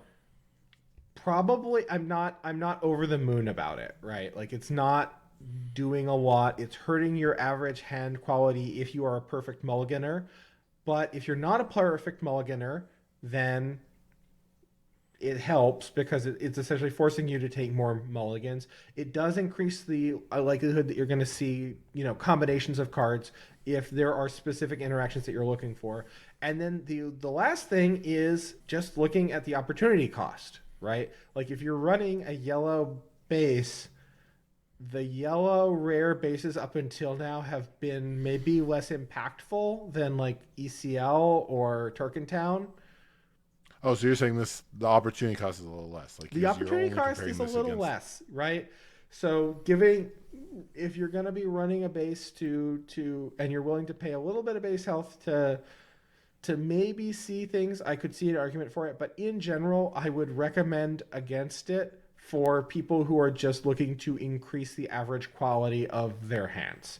probably I'm not over the moon about it, right? Like, it's not doing a lot. It's hurting your average hand quality if you are a perfect mulliganer. But if you're not a perfect mulliganer, then it helps because it's essentially forcing you to take more mulligans. It does increase the likelihood that you're going to see, combinations of cards if there are specific interactions that you're looking for. And then the last thing is just looking at the opportunity cost, right? Like, if you're running a yellow base, the yellow rare bases up until now have been maybe less impactful than like ECL or Turkentown. Oh, so you're saying the opportunity cost is a little less. Like, the opportunity cost is a little less, right? So if you're going to be running a base to and you're willing to pay a little bit of base health to maybe see things, I could see an argument for it. But in general, I would recommend against it for people who are just looking to increase the average quality of their hands.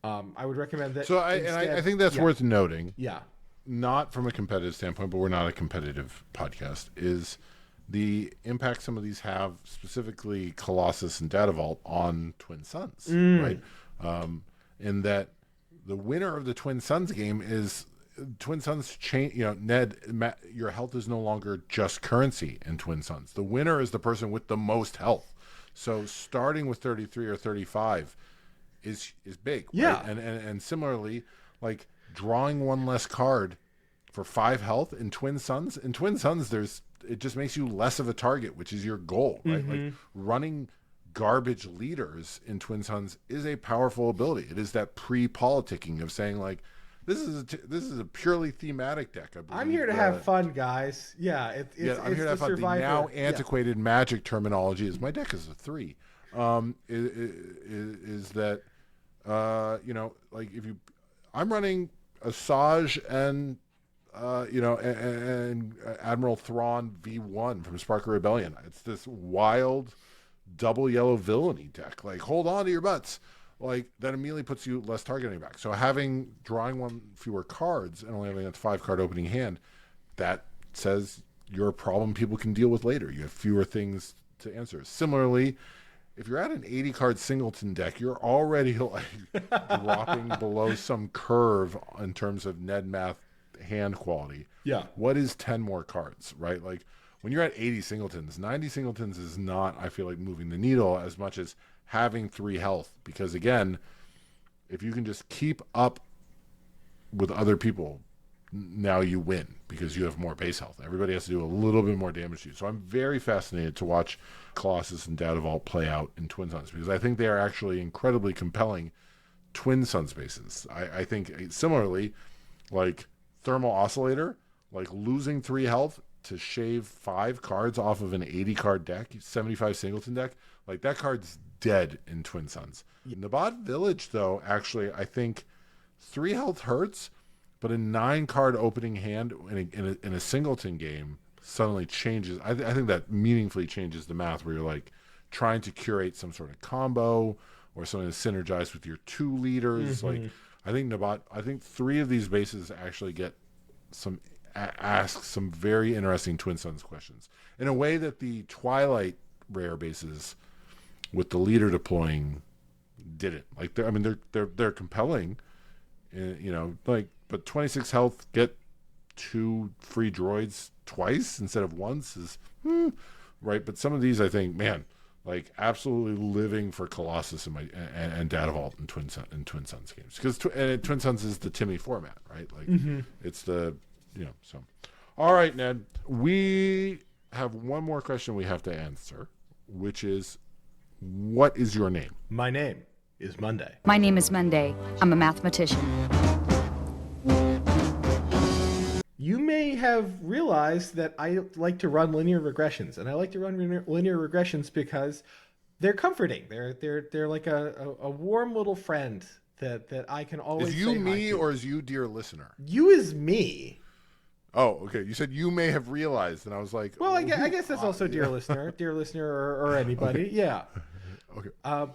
I would recommend that. So I think that's worth noting. Yeah. Not from a competitive standpoint, but we're not a competitive podcast, is the impact some of these have, specifically Colossus and Data Vault, on Twin Suns, right? In that the winner of the Twin Suns game is Twin Suns change. Ned, Matt, your health is no longer just currency in Twin Suns. The winner is the person with the most health. So starting with 33 or 35 is big, right? And similarly, like, drawing 1 less card for 5 health in Twin Suns. In Twin Suns, it just makes you less of a target, which is your goal, right? Like, running garbage leaders in Twin Suns is a powerful ability. It is that pre-politicking of saying, like, this is a purely thematic deck. I believe. I'm here to have fun, guys. Yeah, I'm here to have fun. Survivor. The now antiquated Magic terminology is my deck is a 3. Is that like, if I'm running Asajj and and Admiral Thrawn V1 from Spark of Rebellion. It's this wild double yellow villainy deck. Like, hold on to your butts. Like, that immediately puts you less targeting back. So drawing 1 fewer cards and only having a 5-card opening hand, that says you're a problem people can deal with later. You have fewer things to answer. Similarly, if you're at an 80-card singleton deck, you're already like dropping below some curve in terms of Ned Math hand quality. Yeah. What is 10 more cards, right? Like, when you're at 80 singletons, 90 singletons is not, I feel like, moving the needle as much as having 3 health. Because again, if you can just keep up with other people, now you win because you have more base health. Everybody has to do a little bit more damage to you. So I'm very fascinated to watch Colossus and Data Vault play out in Twin Suns because I think they are actually incredibly compelling Twin Sun spaces. I think similarly, like Thermal Oscillator, like losing 3 health to shave 5 cards off of an 80 card deck, 75 singleton deck, like that card's dead in Twin Suns. Nabat Village, though, actually, I think 3 health hurts, but a 9 card opening hand in a singleton game suddenly changes. I think that meaningfully changes the math where you're like trying to curate some sort of combo or something to synergize with your 2 leaders. Like I think 3 of these bases actually get ask some very interesting Twin Suns questions in a way that the Twilight rare bases with the leader deploying didn't. Like they're compelling, but 26 health, get 2 free droids twice instead of once is right. But some of these, I think, man, like absolutely living for Colossus and Data Vault in Twin Suns games because Twin Suns is the Timmy format, right? Like it's the so. All right, Ned, we have one more question we have to answer, which is, what is your name? My name is Monday. My name is Monday. I'm a mathematician. You may have realized that I like to run linear regressions, and I like to run linear regressions because they're comforting. They're like a warm little friend that I can always Is you say me hi to. or is you dear listener? You is me. Oh, okay. You said you may have realized, and I was like, Well, I guess that's also dear listener, or anybody. Okay. Yeah. Okay.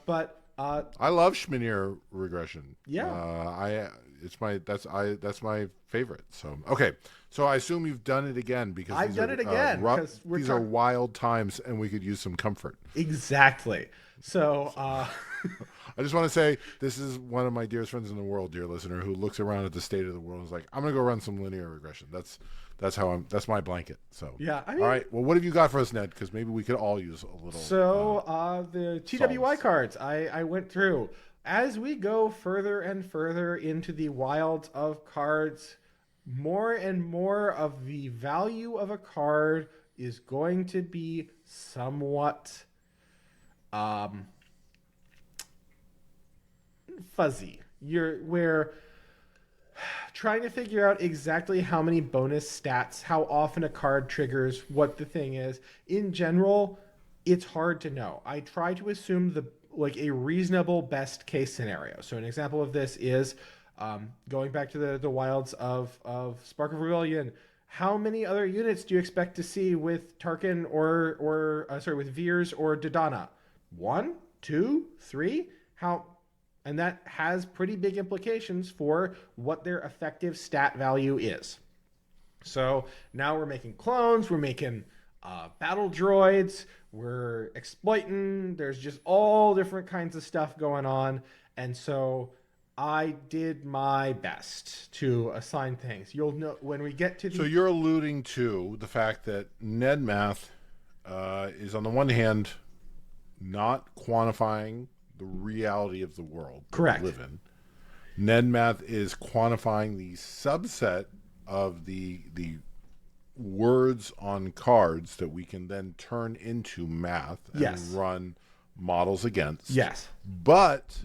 But I love Schmineer regression. Yeah. That's my favorite. So okay. So I assume you've done it again because I've done it again because these are wild times and we could use some comfort. Exactly. So I just want to say this is one of my dearest friends in the world, dear listener, who looks around at the state of the world and is like, I'm gonna go run some linear regression. That's my blanket. So yeah. All right. Well, what have you got for us, Ned? Because maybe we could all use a little. So the TWY solves. cards I went through. As we go further and further into the wilds of cards, more and more of the value of a card is going to be somewhat fuzzy. We're trying to figure out exactly how many bonus stats, how often a card triggers, what the thing is. In general, it's hard to know. I try to assume a reasonable best case scenario. So an example of this is going back to the wilds of Spark of Rebellion. How many other units do you expect to see with Tarkin or with Veers or Dodonna? 1, 2, 3? How? And that has pretty big implications for what their effective stat value is. So now we're making clones, we're making battle droids, we're exploiting, there's just all different kinds of stuff going on. And so I did my best to assign things. You'll know when we get to the... So you're alluding to the fact that Ned Math is on the one hand not quantifying the reality of the world Correct. we live in. Ned Math is quantifying the subset of the words on cards that we can then turn into math and Yes. run models against. Yes. But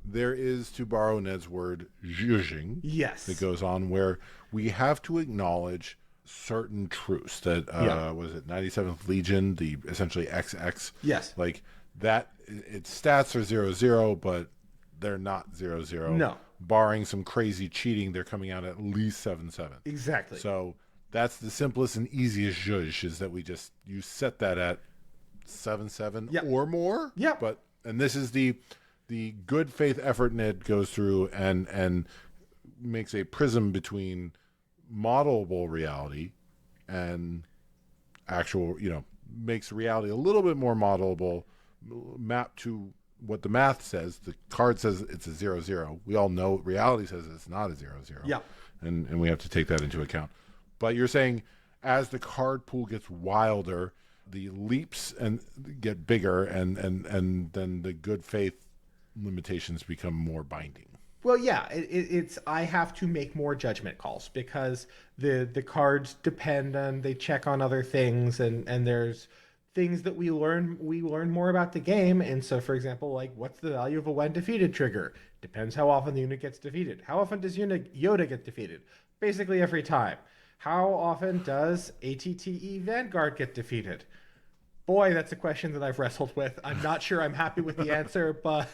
there is, to borrow Ned's word, zhuzhing Yes. that goes on where we have to acknowledge certain truths that was it 97th Legion, the essentially XX. Yes. Like that, its stats are 0-0, but they're not 0-0. No. Barring some crazy cheating, they're coming out at least 7-7. Exactly. So that's the simplest and easiest zhuzh, is that you set that at 7-7 Yep. or more. Yep. And this is the good faith effort Ned goes through and makes a prism between modelable reality and actual, makes reality a little bit more modelable, mapped to what the math says. The card says it's a 0-0. We all know reality says it's not a 0-0. Yeah. And we have to take that into account. But you're saying as the card pool gets wilder, the leaps and get bigger, and then the good faith limitations become more binding. Well, yeah, it's I have to make more judgment calls because the cards depend on they check on other things and there's things that we learn more about the game. And so, for example, like what's the value of a when defeated trigger? Depends how often the unit gets defeated. How often does Yoda get defeated? Basically every time. How often does ATTE Vanguard get defeated? Boy, that's a question that I've wrestled with. I'm not sure I'm happy with the answer, but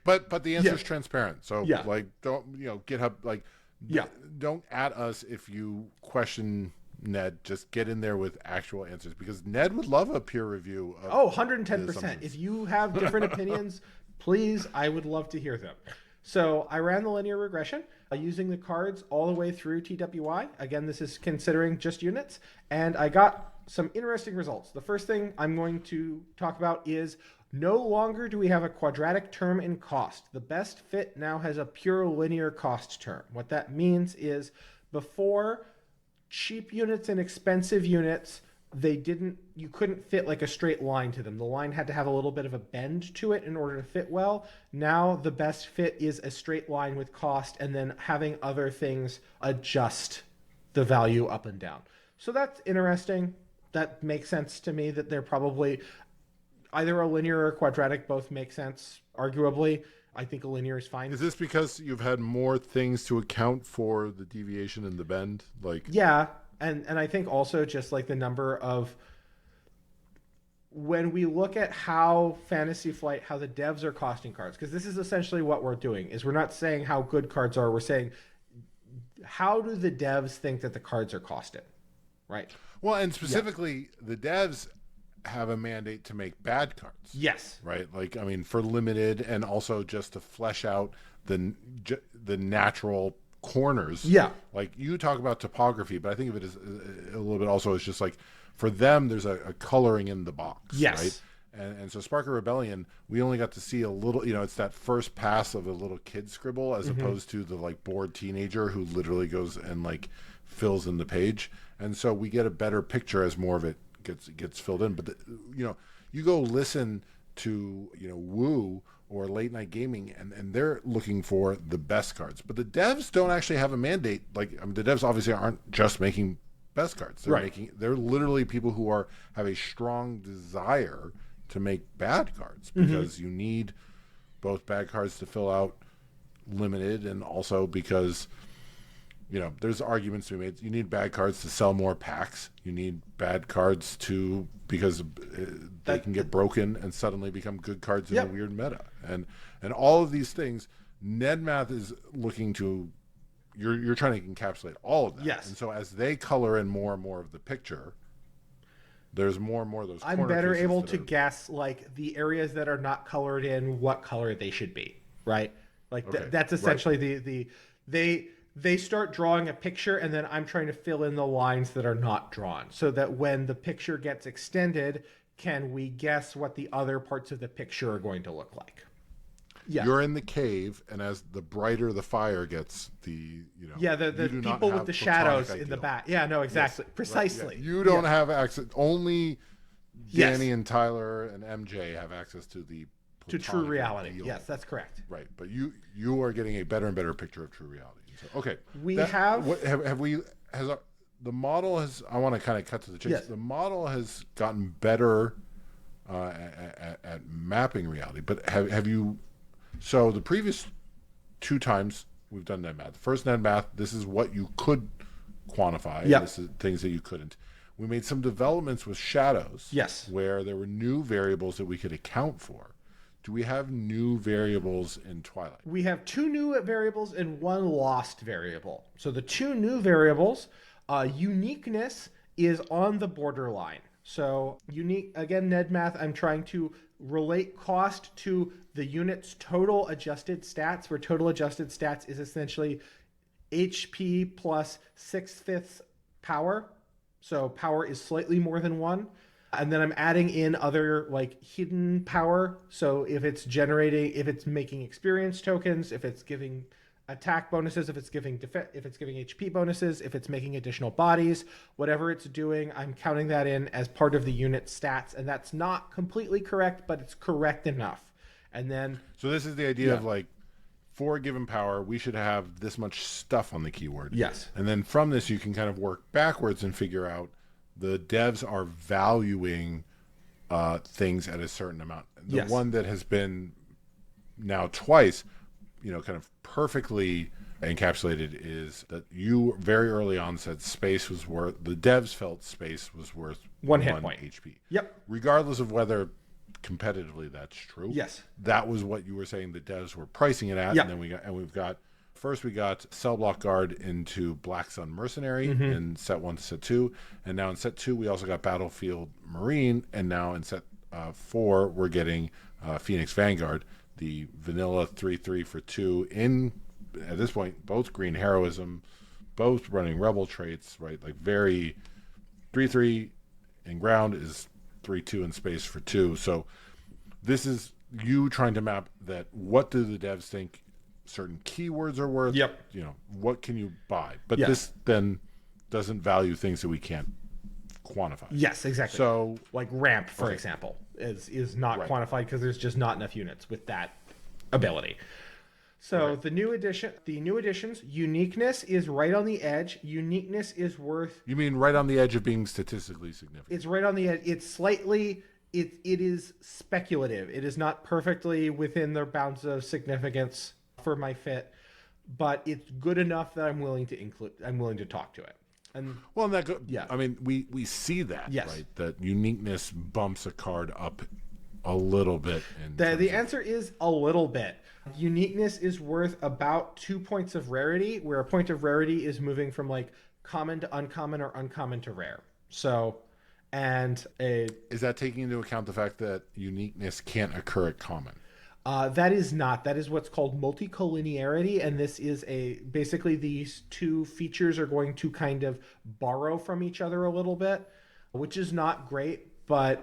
but the answer is transparent. So Yeah. like don't GitHub don't at us if you question Ned. Just get in there with actual answers because Ned would love a peer review of 110%. If you have different opinions, please, I would love to hear them. So I ran the linear regression using the cards all the way through TWI. Again, this is considering just units, and I got some interesting results. The first thing I'm going to talk about is no longer do we have a quadratic term in cost. The best fit now has a pure linear cost term. What that means is before, cheap units and expensive units, you couldn't fit like a straight line to them. The line had to have a little bit of a bend to it in order to fit well. Now the best fit is a straight line with cost and then having other things adjust the value up and down. So that's interesting. That makes sense to me that they're probably either a linear or a quadratic. Both make sense, arguably. I think a linear is fine. Is this because you've had more things to account for the deviation and the bend? Yeah. And I think also just like the number of when we look at how Fantasy Flight, how the devs are costing cards, because this is essentially what we're doing, is we're not saying how good cards are. We're saying how do the devs think that the cards are costed, right? Well, and specifically, the devs have a mandate to make bad cards. Yes. Right? For limited and also just to flesh out the natural corners. Yeah. Like you talk about topography, but I think of it as a little bit also as just like for them, there's a coloring in the box. Yes. Right? And so Spark of Rebellion, we only got to see a little, it's that first pass of a little kid scribble as opposed to the bored teenager who literally goes and fills in the page. And so we get a better picture as more of it gets filled in. But you go listen to Woo or Late Night Gaming, and they're looking for the best cards. But the devs don't actually have a mandate. The devs obviously aren't just making best cards. They're they're literally people who have a strong desire to make bad cards because you need both bad cards to fill out limited and also because there's arguments to be made. You need bad cards to sell more packs. You need bad cards because they can get broken and suddenly become good cards in a weird meta. And all of these things, Ned Math is looking to. You're trying to encapsulate all of that. Yes. And so as they color in more and more of the picture, there's more and more of those. I'm better able to guess the areas that are not colored in, what color they should be. Right. That's essentially They start drawing a picture, and then I'm trying to fill in the lines that are not drawn so that when the picture gets extended, can we guess what the other parts of the picture are going to look like? Yeah. You're in the cave, and as the brighter the fire gets, the people with the shadows in the back. Yeah, no, exactly. Yes. Precisely. Right. Yeah. You don't have access. Only Danny and Tyler and MJ have access to the true reality. Ideal. Yes, that's correct. Right, but you are getting a better and better picture of true reality. So, okay, the model has. I want to kind of cut to the chase. Yes. The model has gotten better at mapping reality, but have you? So the previous two times we've done Ned Math. The first Ned Math, this is what you could quantify. Yep. This is things that you couldn't. We made some developments with shadows. Yes. Where there were new variables that we could account for. Do we have new variables in Twilight? We have 2 new variables and 1 lost variable. So the 2 new variables, uniqueness is on the borderline. So unique, again, Ned Math, I'm trying to relate cost to the unit's total adjusted stats, where total adjusted stats is essentially HP plus 6/5 power. So power is slightly more than 1. And then I'm adding in other hidden power. So if it's making experience tokens, if it's giving attack bonuses, if it's giving HP bonuses, if it's making additional bodies, whatever it's doing, I'm counting that in as part of the unit stats. And that's not completely correct, but it's correct enough. And then so this is the idea of for a given power, we should have this much stuff on the keyword. Yes. And then from this, you can kind of work backwards and figure out the devs are valuing things at a certain amount. The one that has been now twice, kind of perfectly encapsulated is that you very early on said the devs felt space was worth one hit point. HP. Yep. Regardless of whether competitively that's true. Yes. That was what you were saying the devs were pricing it at. Yep. And then we got Cell Block Guard into Black Sun Mercenary in set 1 to set 2. And now in set 2 we also got Battlefield Marine, and now in set 4 we're getting Phoenix Vanguard, the vanilla 3/3 for 2 in at this point both green heroism, both running rebel traits, right? Like very 3/3 in ground is 3/2 in space for 2. So this is you trying to map that. What do the devs think certain keywords are worth? Yep. What can you buy? But this then doesn't value things that we can't quantify. Yes, exactly. So like ramp, for example, is not quantified because there's just not enough units with that ability. So the new additions, uniqueness is right on the edge. Uniqueness is worth. You mean right on the edge of being statistically significant? It's right on the edge. It's slightly. It is speculative. It is not perfectly within the bounds of significance for my fit, but it's good enough that I'm willing to include. I'm willing to talk to it. And I mean, we see that, yes. right? That uniqueness bumps a card up a little bit. The answer is a little bit. Uniqueness is worth about 2 points of rarity, where a point of rarity is moving from like common to uncommon or uncommon to rare. So, is that taking into account the fact that uniqueness can't occur at common? That is not. That is what's called multicollinearity, and this is basically these two features are going to kind of borrow from each other a little bit, which is not great, but.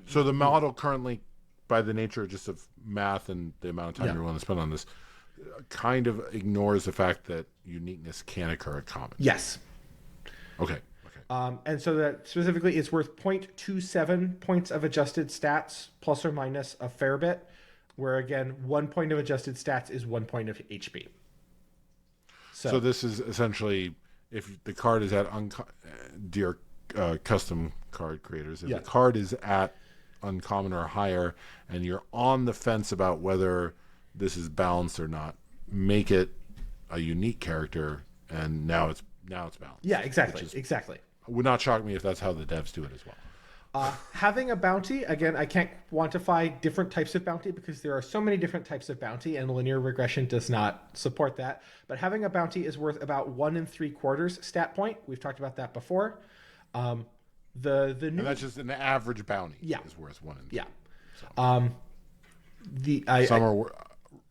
So the model currently, by the nature just of math and the amount of time you're willing to spend on this, kind of ignores the fact that uniqueness can occur at common. Yes. Okay. And so that specifically it's worth 0.27 points of adjusted stats, plus or minus a fair bit, where again, 1 point of adjusted stats is 1 point of HP. So this is essentially, if the card is at, dear custom card creators, if the card is at uncommon or higher and you're on the fence about whether this is balanced or not, make it a unique character, and now it's balanced. Yeah, exactly. Would not shock me if that's how the devs do it as well. Having a bounty, again, I can't quantify different types of bounty because there are so many different types of bounty, and linear regression does not support that. But having a bounty is worth about 1 3/4 stat point. We've talked about that before. And that's just an average bounty. Yeah. Is worth 1 3. Yeah. So. Some are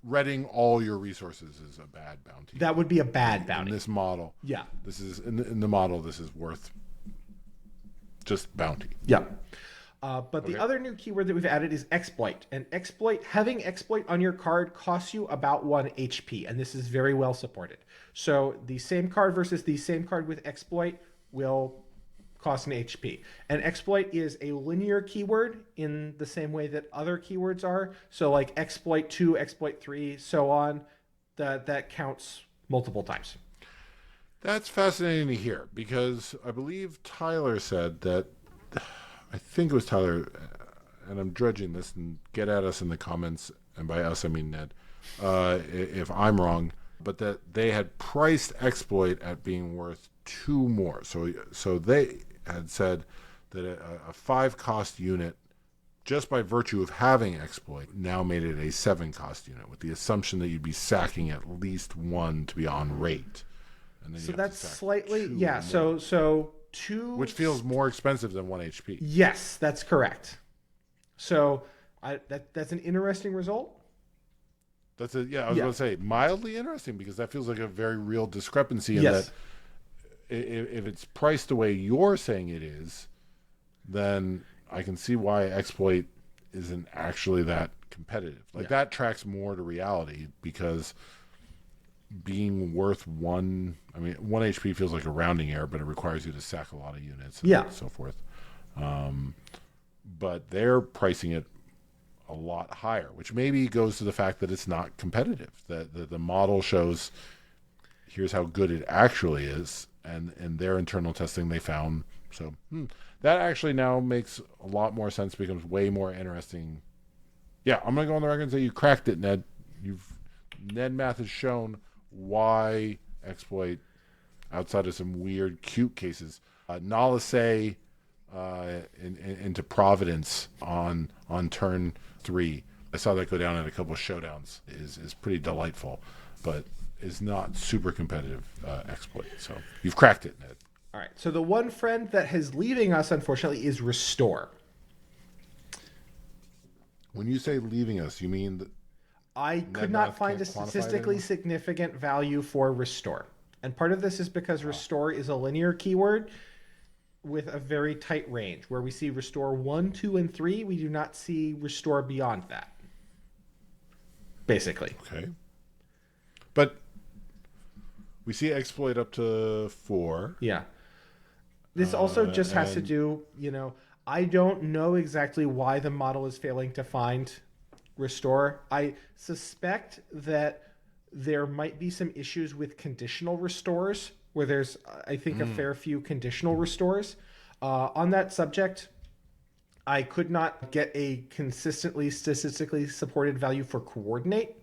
reading all your resources is a bad bounty. That would be a bad bounty. In this model. Yeah. This is in the model. This is worth just bounty. Yeah. But the other new keyword that we've added is exploit. And having exploit on your card costs you about 1 HP. And this is very well supported. So the same card versus the same card with exploit will cost an HP. And exploit is a linear keyword in the same way that other keywords are. So like exploit 2, exploit 3, so on. That counts multiple times. That's fascinating to hear, because I believe Tyler said that, I think it was Tyler, and I'm dredging this, and get at us in the comments, and by us I mean Ned, if I'm wrong, but that they had priced exploit at being worth 2 more. So they had said that a 5 cost unit, just by virtue of having exploit, now made it a 7 cost unit, with the assumption that you'd be sacking at least 1 to be on rate. And then so that's slightly, yeah. So 2, which feels more expensive than 1 HP. Yes, that's correct. So that's an interesting result. I was going to say mildly interesting, because that feels like a very real discrepancy in that if it's priced the way you're saying it is, then I can see why exploit isn't actually that competitive. That tracks more to reality, because being worth 1 HP feels like a rounding error, but it requires you to sack a lot of units and so forth. But they're pricing it a lot higher, which maybe goes to the fact that it's not competitive. That the model shows here's how good it actually is, and in their internal testing they found. So that actually now makes a lot more sense, becomes way more interesting. Yeah, I'm going to go on the record and say you cracked it, Ned. Ned Math has shown why exploit, outside of some weird, cute cases, Nalase into Providence on turn 3. I saw that go down in a couple of showdowns. Is pretty delightful, but is not super competitive exploit. So you've cracked it, Ned. All right. So the one friend that is leaving us, unfortunately, is Restore. When you say leaving us, you mean that I could not find a statistically significant value for Restore. And part of this is because Restore is a linear keyword with a very tight range. Where we see Restore 1, 2, and 3, we do not see Restore beyond that. Basically. Okay. But we see exploit up to 4. Yeah. This also just has to do, I don't know exactly why the model is failing to find Restore. I suspect that there might be some issues with conditional restores, where there's, I think, a fair few conditional restores. On that subject, I could not get a consistently statistically supported value for coordinate.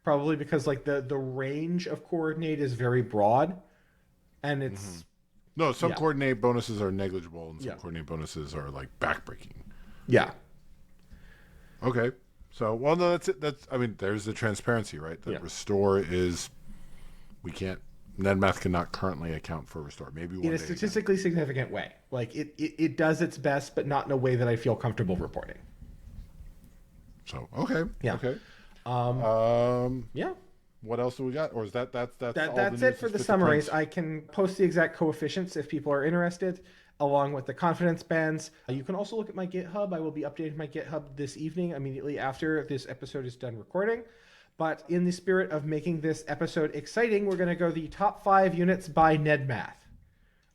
Probably because the range of coordinate is very broad, and it's no, some coordinate bonuses are negligible, and some coordinate bonuses are like backbreaking. Yeah. Okay. So, well, no, that's it. There's the transparency, right? That Restore is, Ned Math cannot currently account for Restore. Maybe one in a statistically significant way. Like it does its best, but not in a way that I feel comfortable reporting. So, okay. Yeah. Okay. Yeah. What else do we got? Or is that's all that's it for the summaries. I can post the exact coefficients if people are interested, along with the confidence bands. You can also look at my GitHub. I will be updating my GitHub this evening, immediately after this episode is done recording. But in the spirit of making this episode exciting, we're going to go the top 5 units by Ned Math.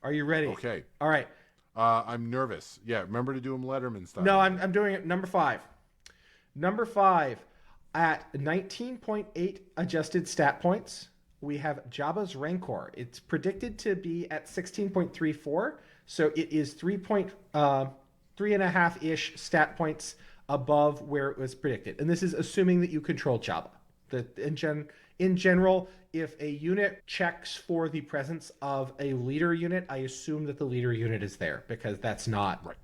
Are you ready? Okay. All right. I'm nervous. Yeah, remember to do them Letterman style. No, I'm doing it. Number 5. Number 5, at 19.8 adjusted stat points, we have Jabba's Rancor. It's predicted to be at 16.34, so it is 3.5-ish stat points above where it was predicted. And this is assuming that you control Jabba. That in general, if a unit checks for the presence of a leader unit, I assume that the leader unit is there, because that's not right.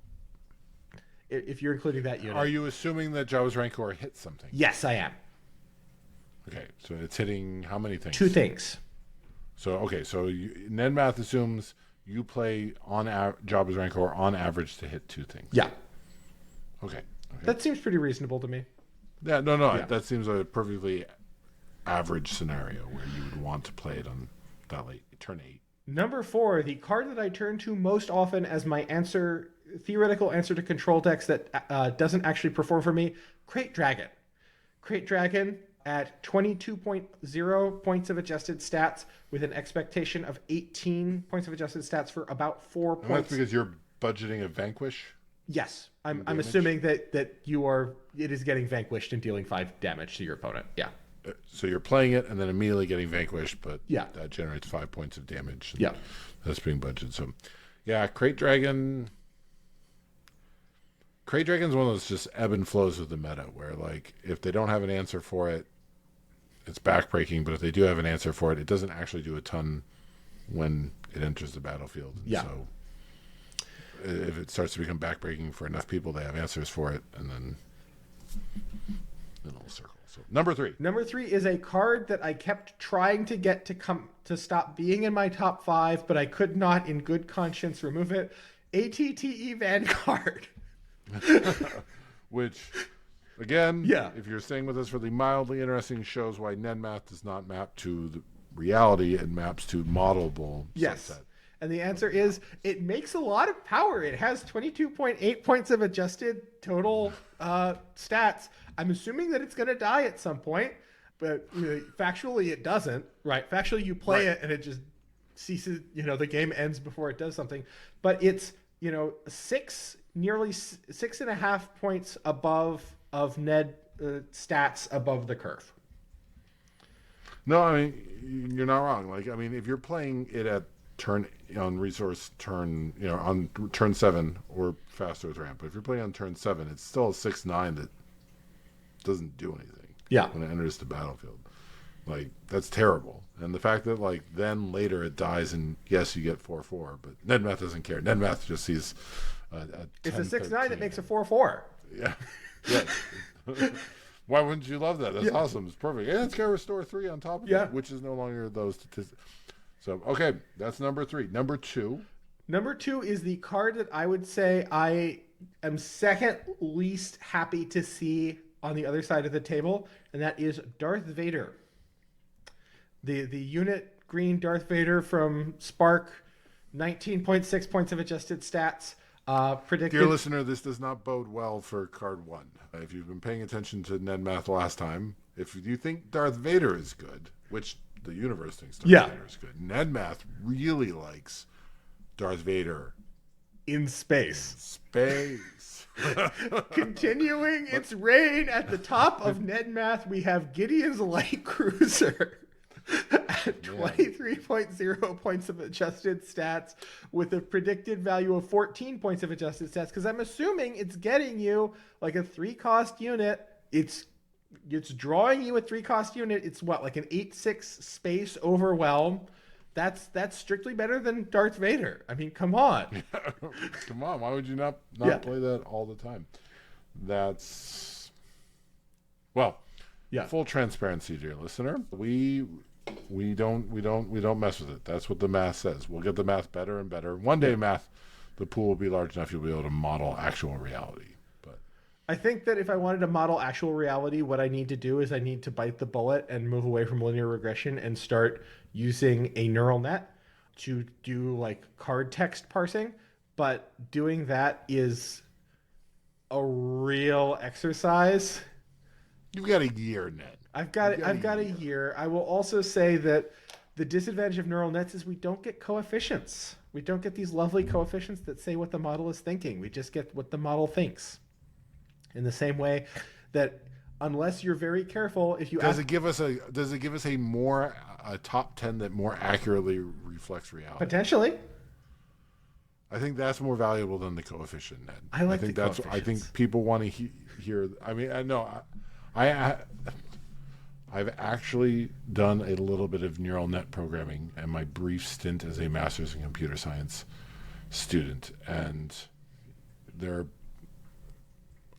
If you're including that unit. Are you assuming that Jabba's Rancor hits something? Yes, I am. Okay, so it's hitting how many things? 2 things. So Ned Math assumes you play on Jabba's Rancor on average to hit 2 things. Yeah. Okay. That seems pretty reasonable to me. Yeah, no. Yeah. That seems a perfectly average scenario where you would want to play it on that late, turn 8. Number 4, the card that I turn to most often as my theoretical answer to control decks that doesn't actually perform for me, Crate Dragon. Crate Dragon at 22.0 points of adjusted stats with an expectation of 18 points of adjusted stats for about 4 points. That's because you're budgeting a Vanquish? Yes. I'm assuming that it is getting vanquished and dealing 5 damage to your opponent. Yeah. So you're playing it and then immediately getting vanquished, but yeah, that generates 5 points of damage. Yeah. That's being budgeted. So, yeah, Crate Dragon's one of those just ebb and flows with the meta, where like if they don't have an answer for it, it's backbreaking. But if they do have an answer for it, it doesn't actually do a ton when it enters the battlefield. And yeah. So if it starts to become backbreaking for enough people, they have answers for it, and then it'll circle. So number 3. Number 3 is a card that I kept trying to get to stop being in my top 5, but I could not, in good conscience, remove it. ATTE Vanguard. Which, again, yeah, if you're staying with us for the mildly interesting, shows why Ned Math does not map to the reality, it maps to modelable yes. subset. And the answer is it makes a lot of power. It has 22.8 points of adjusted total stats. I'm assuming that it's going to die at some point, but factually it doesn't. Right? Factually you play it and it just ceases, the game ends before it does something. But it's, nearly 6.5 points above of Ned stats above the curve. No, I mean, you're not wrong. Like, I mean, if you're playing it at on turn 7 or faster with ramp, but if you're playing on turn 7, it's still a 6/9 that doesn't do anything. Yeah. When it enters the battlefield. Like, that's terrible. And the fact that, like, then later it dies and, yes, you get 4/4, but Ned Math doesn't care. Ned Math just sees it's a 6/9 that makes a 4/4. Yeah. Yeah. Why wouldn't you love that? That's awesome. It's perfect. And it's got to restore 3 on top of it, which is no longer those statistics. So, okay, that's number 3. Number 2. Number 2 is the card that I would say I am second least happy to see on the other side of the table, and that is Darth Vader. The unit green Darth Vader from Spark, 19.6 points of adjusted stats. Predicted. Dear listener, this does not bode well for card 1. If you've been paying attention to Ned Math last time, if you think Darth Vader is good, which the universe thinks Darth Vader is good, Ned Math really likes Darth Vader in space. Continuing its reign at the top of Ned Math, we have Gideon's light cruiser at 23.0 points of adjusted stats with a predicted value of 14 points of adjusted stats, because I'm assuming it's getting you like a 3-cost unit. It's drawing you a 3-cost unit. It's what, like an 8/6 space overwhelm. That's strictly better than Darth Vader. I mean, come on. Come on. Why would you not play that all the time? That's, well, full transparency, dear listener. We don't mess with it. That's what the math says. We'll get the math better and better. One day, the pool will be large enough you'll be able to model actual reality. But I think that if I wanted to model actual reality, what I need to do is I need to bite the bullet and move away from linear regression and start using a neural net to do like card text parsing. But doing that is a real exercise. You've got a year, Ned. I've got a year. I will also say that the disadvantage of neural nets is we don't get coefficients. We don't get these lovely coefficients that say what the model is thinking. We just get what the model thinks. In the same way that unless you're very careful, if you does it give us a top 10 that more accurately reflects reality? Potentially. I think that's more valuable than the coefficient, Ned. I think people want to hear. I mean, I know. I've actually done a little bit of neural net programming in my brief stint as a master's in computer science student, and they're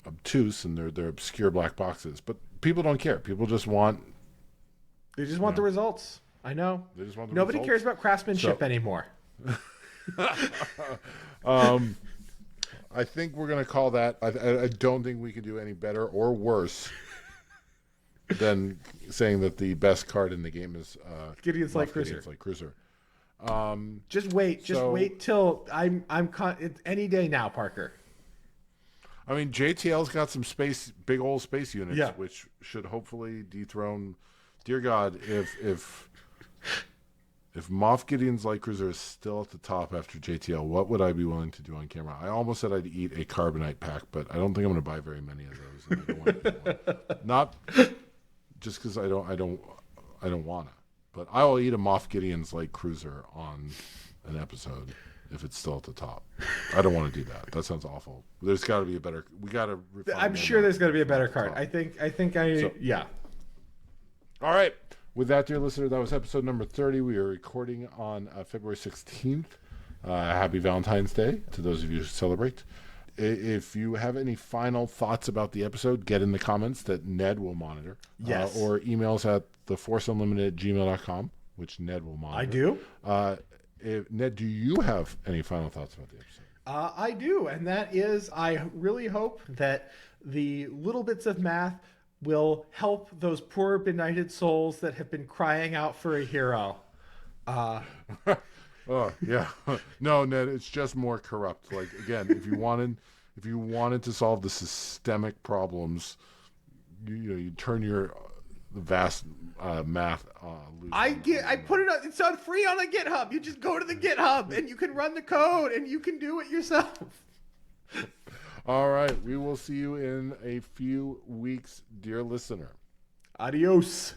obtuse and they're obscure black boxes. But people don't care. People just want. They just want the results. I know. They just want the Nobody results. cares about craftsmanship anymore. I think we're going to call that. I don't think we can do any better or worse than saying that the best card in the game is Gideon's Light Cruiser. Just wait till it's any day now, Parker. I mean, JTL's got some big old space units, which should hopefully dethrone. Dear God, if Moff Gideon's Light Cruiser is still at the top after JTL, what would I be willing to do on camera? I almost said I'd eat a carbonite pack, but I don't think I'm going to buy very many of those. And I don't want to do one. Not just because I don't want to, but I will eat a Moff Gideon's Light Cruiser on an episode if it's still at the top. I don't want to do that. That sounds awful. There's got to be a better. We got to. I'm sure there's going to be a better card. All right. With that, dear listener, that was episode number 30. We are recording on February 16th. Happy Valentine's Day to those of you who celebrate. If you have any final thoughts about the episode, get in the comments that Ned will monitor. Yes. Or emails at theforceunlimited@gmail.com, which Ned will monitor. I do. Ned, do you have any final thoughts about the episode? I do, and that is I really hope that the little bits of math will help those poor benighted souls that have been crying out for a hero. Oh, yeah. No, Ned, it's just more corrupt. Like, again, if you wanted to solve the systemic problems, you turn your vast math loose. I put it on. It's on free on the GitHub. You just go to the GitHub and you can run the code and you can do it yourself. All right. We will see you in a few weeks, dear listener. Adios.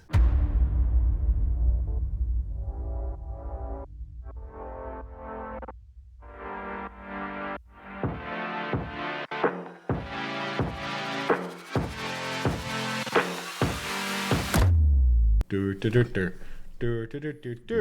Do do do do do do do do.